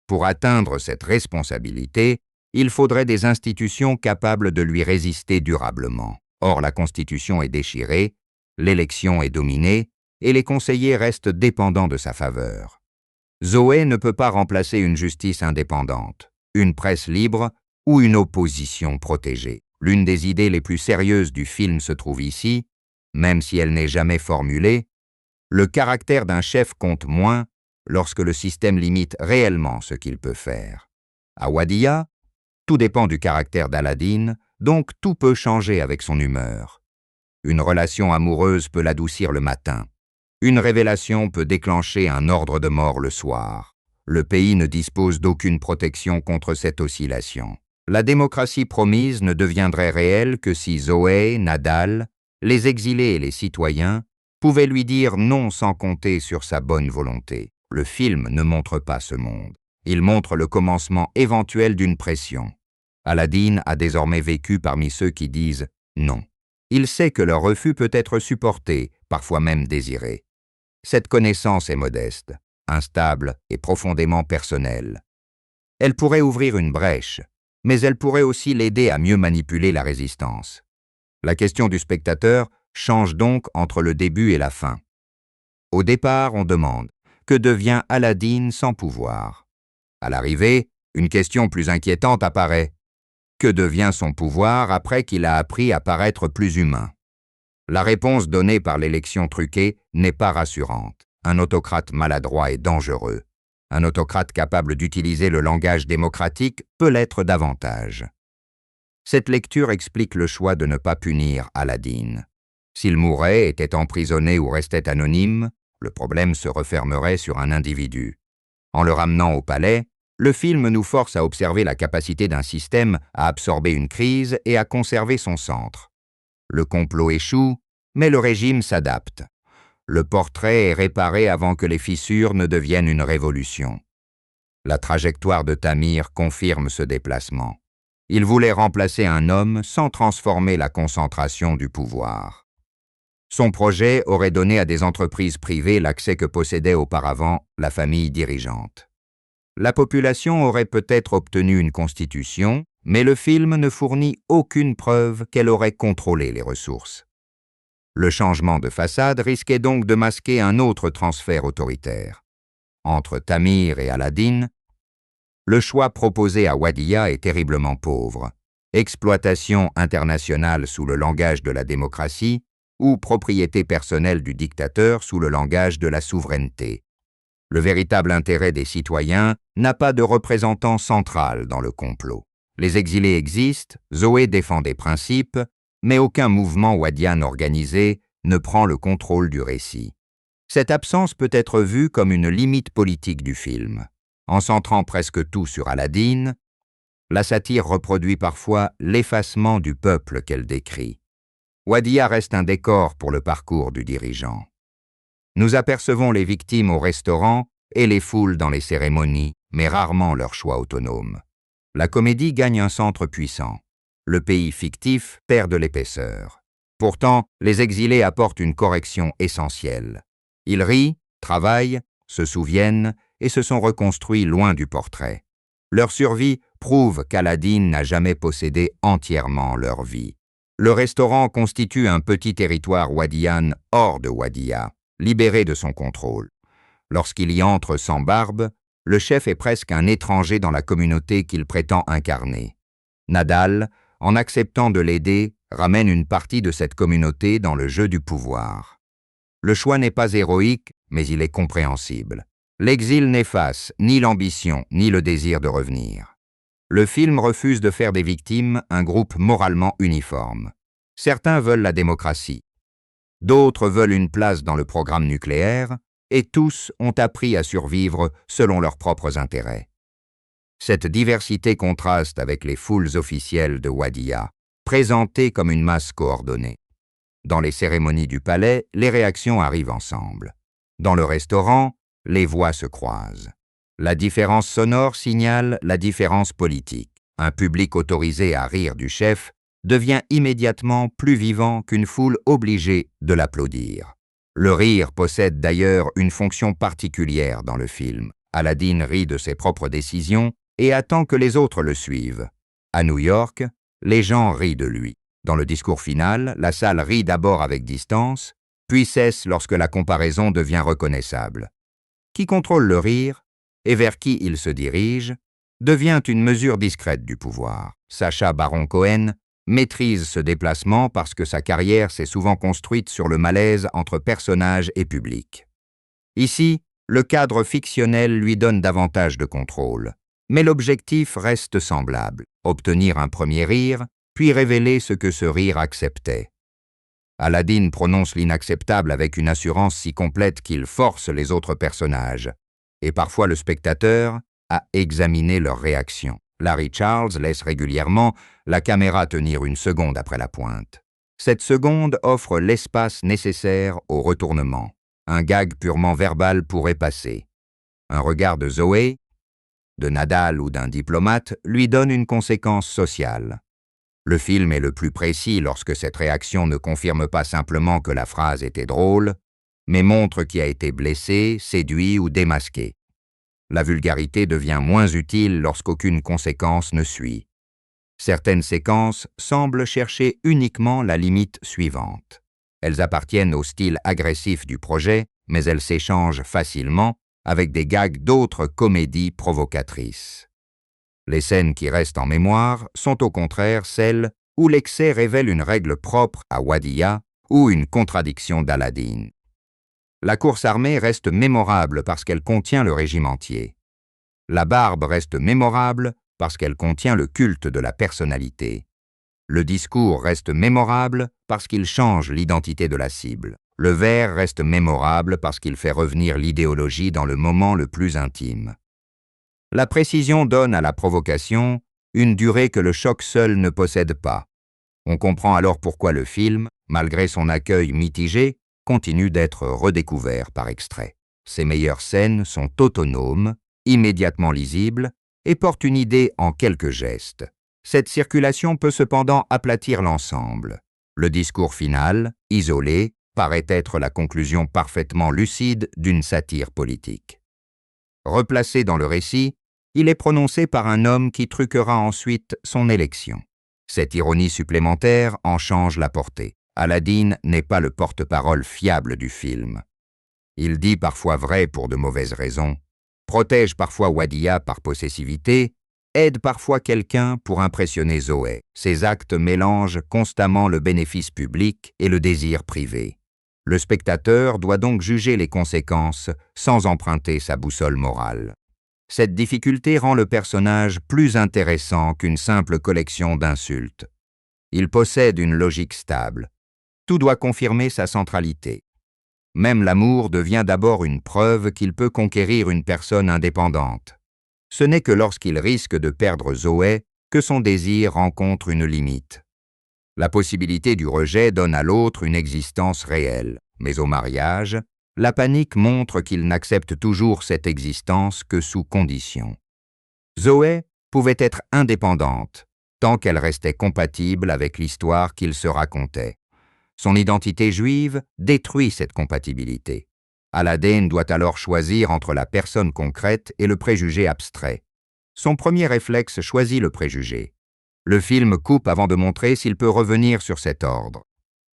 Pour atteindre cette responsabilité, il faudrait des institutions capables de lui résister durablement. Or, la Constitution est déchirée, l'élection est dominée, et les conseillers restent dépendants de sa faveur. Zoé ne peut pas remplacer une justice indépendante, une presse libre ou une opposition protégée. L'une des idées les plus sérieuses du film se trouve ici, même si elle n'est jamais formulée. Le caractère d'un chef compte moins lorsque le système limite réellement ce qu'il peut faire. À Wadiya, tout dépend du caractère d'Aladin, donc tout peut changer avec son humeur. Une relation amoureuse peut l'adoucir le matin. Une révélation peut déclencher un ordre de mort le soir. Le pays ne dispose d'aucune protection contre cette oscillation. La démocratie promise ne deviendrait réelle que si Zoé, Nadal, les exilés et les citoyens pouvaient lui dire non sans compter sur sa bonne volonté. Le film ne montre pas ce monde. Il montre le commencement éventuel d'une pression. Aladin a désormais vécu parmi ceux qui disent non. Il sait que leur refus peut être supporté, parfois même désiré. Cette connaissance est modeste, instable et profondément personnelle. Elle pourrait ouvrir une brèche, mais elle pourrait aussi l'aider à mieux manipuler la résistance. La question du spectateur change donc entre le début et la fin. Au départ, on demande « Que devient Aladin sans pouvoir ?» À l'arrivée, une question plus inquiétante apparaît. Que devient son pouvoir après qu'il a appris à paraître plus humain? La réponse donnée par l'élection truquée n'est pas rassurante. Un autocrate maladroit et dangereux. Un autocrate capable d'utiliser le langage démocratique peut l'être davantage. Cette lecture explique le choix de ne pas punir Aladin. S'il mourait, était emprisonné ou restait anonyme, le problème se refermerait sur un individu. En le ramenant au palais, le film nous force à observer la capacité d'un système à absorber une crise et à conserver son centre. Le complot échoue, mais le régime s'adapte. Le portrait est réparé avant que les fissures ne deviennent une révolution. La trajectoire de Tamir confirme ce déplacement. Il voulait remplacer un homme sans transformer la concentration du pouvoir. Son projet aurait donné à des entreprises privées l'accès que possédait auparavant la famille dirigeante. La population aurait peut-être obtenu une constitution, mais le film ne fournit aucune preuve qu'elle aurait contrôlé les ressources. Le changement de façade risquait donc de masquer un autre transfert autoritaire. Entre Tamir et Aladin, le choix proposé à Wadiya est terriblement pauvre. Exploitation internationale sous le langage de la démocratie ou propriété personnelle du dictateur sous le langage de la souveraineté. Le véritable intérêt des citoyens n'a pas de représentant central dans le complot. Les exilés existent, Zoé défend des principes, mais aucun mouvement wadian organisé ne prend le contrôle du récit. Cette absence peut être vue comme une limite politique du film. En centrant presque tout sur Aladin, la satire reproduit parfois l'effacement du peuple qu'elle décrit. Wadiya reste un décor pour le parcours du dirigeant. Nous apercevons les victimes au restaurant et les foules dans les cérémonies, mais rarement leur choix autonome. La comédie gagne un centre puissant. Le pays fictif perd de l'épaisseur. Pourtant, les exilés apportent une correction essentielle. Ils rient, travaillent, se souviennent et se sont reconstruits loin du portrait. Leur survie prouve qu'Aladin n'a jamais possédé entièrement leur vie. Le restaurant constitue un petit territoire wadian hors de Wadiya, libéré de son contrôle. Lorsqu'il y entre sans barbe, le chef est presque un étranger dans la communauté qu'il prétend incarner. Nadal, en acceptant de l'aider, ramène une partie de cette communauté dans le jeu du pouvoir. Le choix n'est pas héroïque, mais il est compréhensible. L'exil n'efface ni l'ambition ni le désir de revenir. Le film refuse de faire des victimes un groupe moralement uniforme. Certains veulent la démocratie. D'autres veulent une place dans le programme nucléaire, et tous ont appris à survivre selon leurs propres intérêts. Cette diversité contraste avec les foules officielles de Wadiya, présentées comme une masse coordonnée. Dans les cérémonies du palais, les réactions arrivent ensemble. Dans le restaurant, les voix se croisent. La différence sonore signale la différence politique. Un public autorisé à rire du chef devient immédiatement plus vivant qu'une foule obligée de l'applaudir. Le rire possède d'ailleurs une fonction particulière dans le film. Aladin rit de ses propres décisions et attend que les autres le suivent. À New York, les gens rient de lui. Dans le discours final, la salle rit d'abord avec distance, puis cesse lorsque la comparaison devient reconnaissable. Qui contrôle le rire et vers qui il se dirige devient une mesure discrète du pouvoir. Sacha Baron Cohen maîtrise ce déplacement parce que sa carrière s'est souvent construite sur le malaise entre personnages et public. Ici, le cadre fictionnel lui donne davantage de contrôle. Mais l'objectif reste semblable, obtenir un premier rire, puis révéler ce que ce rire acceptait. Aladdin prononce l'inacceptable avec une assurance si complète qu'il force les autres personnages, et parfois le spectateur, à examiner leurs réactions. Larry Charles laisse régulièrement la caméra tenir une seconde après la pointe. Cette seconde offre l'espace nécessaire au retournement. Un gag purement verbal pourrait passer. Un regard de Zoé, de Nadal ou d'un diplomate lui donne une conséquence sociale. Le film est le plus précis lorsque cette réaction ne confirme pas simplement que la phrase était drôle, mais montre qui a été blessé, séduit ou démasqué. La vulgarité devient moins utile lorsqu'aucune conséquence ne suit. Certaines séquences semblent chercher uniquement la limite suivante. Elles appartiennent au style agressif du projet, mais elles s'échangent facilement avec des gags d'autres comédies provocatrices. Les scènes qui restent en mémoire sont au contraire celles où l'excès révèle une règle propre à Waddiya ou une contradiction d'Aladdin. La course armée reste mémorable parce qu'elle contient le régime entier. La barbe reste mémorable parce qu'elle contient le culte de la personnalité. Le discours reste mémorable parce qu'il change l'identité de la cible. Le vers reste mémorable parce qu'il fait revenir l'idéologie dans le moment le plus intime. La précision donne à la provocation une durée que le choc seul ne possède pas. On comprend alors pourquoi le film, malgré son accueil mitigé, continue d'être redécouvert par extrait. Ses meilleures scènes sont autonomes, immédiatement lisibles, et portent une idée en quelques gestes. Cette circulation peut cependant aplatir l'ensemble. Le discours final, isolé, paraît être la conclusion parfaitement lucide d'une satire politique. Replacé dans le récit, il est prononcé par un homme qui truquera ensuite son élection. Cette ironie supplémentaire en change la portée. Aladdin n'est pas le porte-parole fiable du film. Il dit parfois vrai pour de mauvaises raisons, protège parfois Waddiya par possessivité, aide parfois quelqu'un pour impressionner Zoé. Ses actes mélangent constamment le bénéfice public et le désir privé. Le spectateur doit donc juger les conséquences sans emprunter sa boussole morale. Cette difficulté rend le personnage plus intéressant qu'une simple collection d'insultes. Il possède une logique stable. Tout doit confirmer sa centralité. Même l'amour devient d'abord une preuve qu'il peut conquérir une personne indépendante. Ce n'est que lorsqu'il risque de perdre Zoé que son désir rencontre une limite. La possibilité du rejet donne à l'autre une existence réelle, mais au mariage, la panique montre qu'il n'accepte toujours cette existence que sous condition. Zoé pouvait être indépendante, tant qu'elle restait compatible avec l'histoire qu'il se racontait. Son identité juive détruit cette compatibilité. Aladdin doit alors choisir entre la personne concrète et le préjugé abstrait. Son premier réflexe choisit le préjugé. Le film coupe avant de montrer s'il peut revenir sur cet ordre.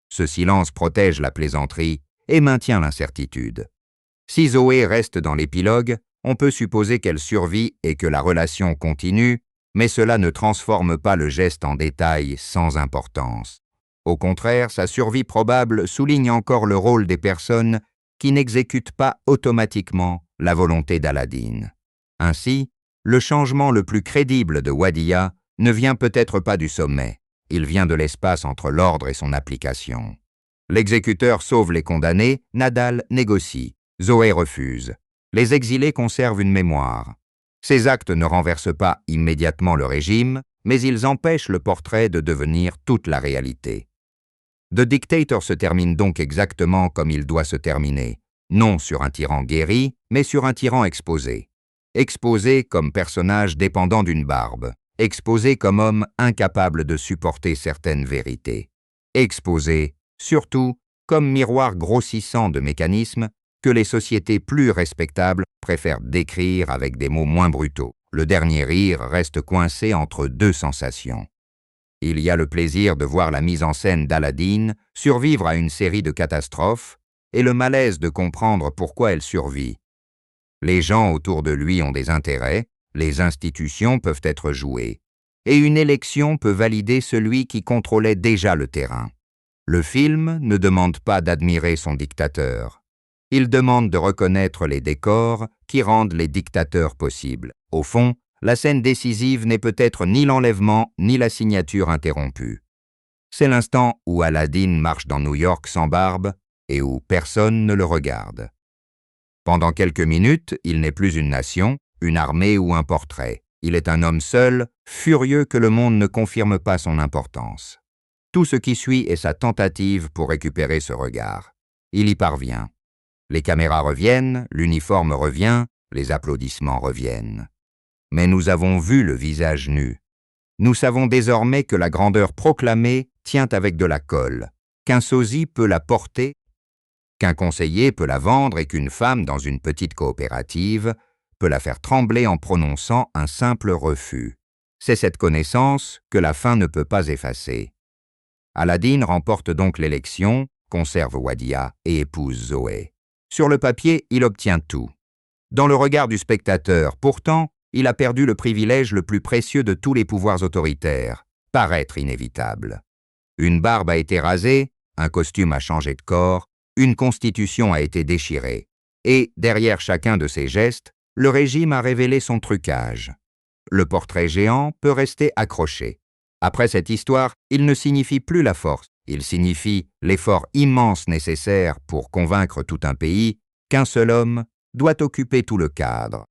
Ce silence protège la plaisanterie et maintient l'incertitude. Si Zoé reste dans l'épilogue, on peut supposer qu'elle survit et que la relation continue, mais cela ne transforme pas le geste en détail sans importance. Au contraire, sa survie probable souligne encore le rôle des personnes qui n'exécutent pas automatiquement la volonté d'Aladdin. Ainsi, le changement le plus crédible de Waddiya ne vient peut-être pas du sommet, il vient de l'espace entre l'ordre et son application. L'exécuteur sauve les condamnés, Nadal négocie, Zoé refuse. Les exilés conservent une mémoire. Ces actes ne renversent pas immédiatement le régime, mais ils empêchent le portrait de devenir toute la réalité. The Dictator se termine donc exactement comme il doit se terminer, non sur un tyran guéri, mais sur un tyran exposé. Exposé comme personnage dépendant d'une barbe, exposé comme homme incapable de supporter certaines vérités, exposé, surtout, comme miroir grossissant de mécanismes que les sociétés plus respectables préfèrent décrire avec des mots moins brutaux. Le dernier rire reste coincé entre deux sensations. Il y a le plaisir de voir la mise en scène d'Aladdin survivre à une série de catastrophes et le malaise de comprendre pourquoi elle survit. Les gens autour de lui ont des intérêts, les institutions peuvent être jouées, et une élection peut valider celui qui contrôlait déjà le terrain. Le film ne demande pas d'admirer son dictateur. Il demande de reconnaître les décors qui rendent les dictateurs possibles. Au fond, la scène décisive n'est peut-être ni l'enlèvement ni la signature interrompue. C'est l'instant où Aladdin marche dans New York sans barbe et où personne ne le regarde. Pendant quelques minutes, il n'est plus une nation, une armée ou un portrait. Il est un homme seul, furieux que le monde ne confirme pas son importance. Tout ce qui suit est sa tentative pour récupérer ce regard. Il y parvient. Les caméras reviennent, l'uniforme revient, les applaudissements reviennent. Mais nous avons vu le visage nu. Nous savons désormais que la grandeur proclamée tient avec de la colle, qu'un sosie peut la porter, qu'un conseiller peut la vendre et qu'une femme dans une petite coopérative peut la faire trembler en prononçant un simple refus. C'est cette connaissance que la fin ne peut pas effacer. Aladdin remporte donc l'élection, conserve Wadia et épouse Zoé. Sur le papier, il obtient tout. Dans le regard du spectateur, pourtant, il a perdu le privilège le plus précieux de tous les pouvoirs autoritaires, paraître inévitable. Une barbe a été rasée, un costume a changé de corps, une constitution a été déchirée. Et, derrière chacun de ces gestes, le régime a révélé son trucage. Le portrait géant peut rester accroché. Après cette histoire, il ne signifie plus la force, il signifie l'effort immense nécessaire pour convaincre tout un pays qu'un seul homme doit occuper tout le cadre.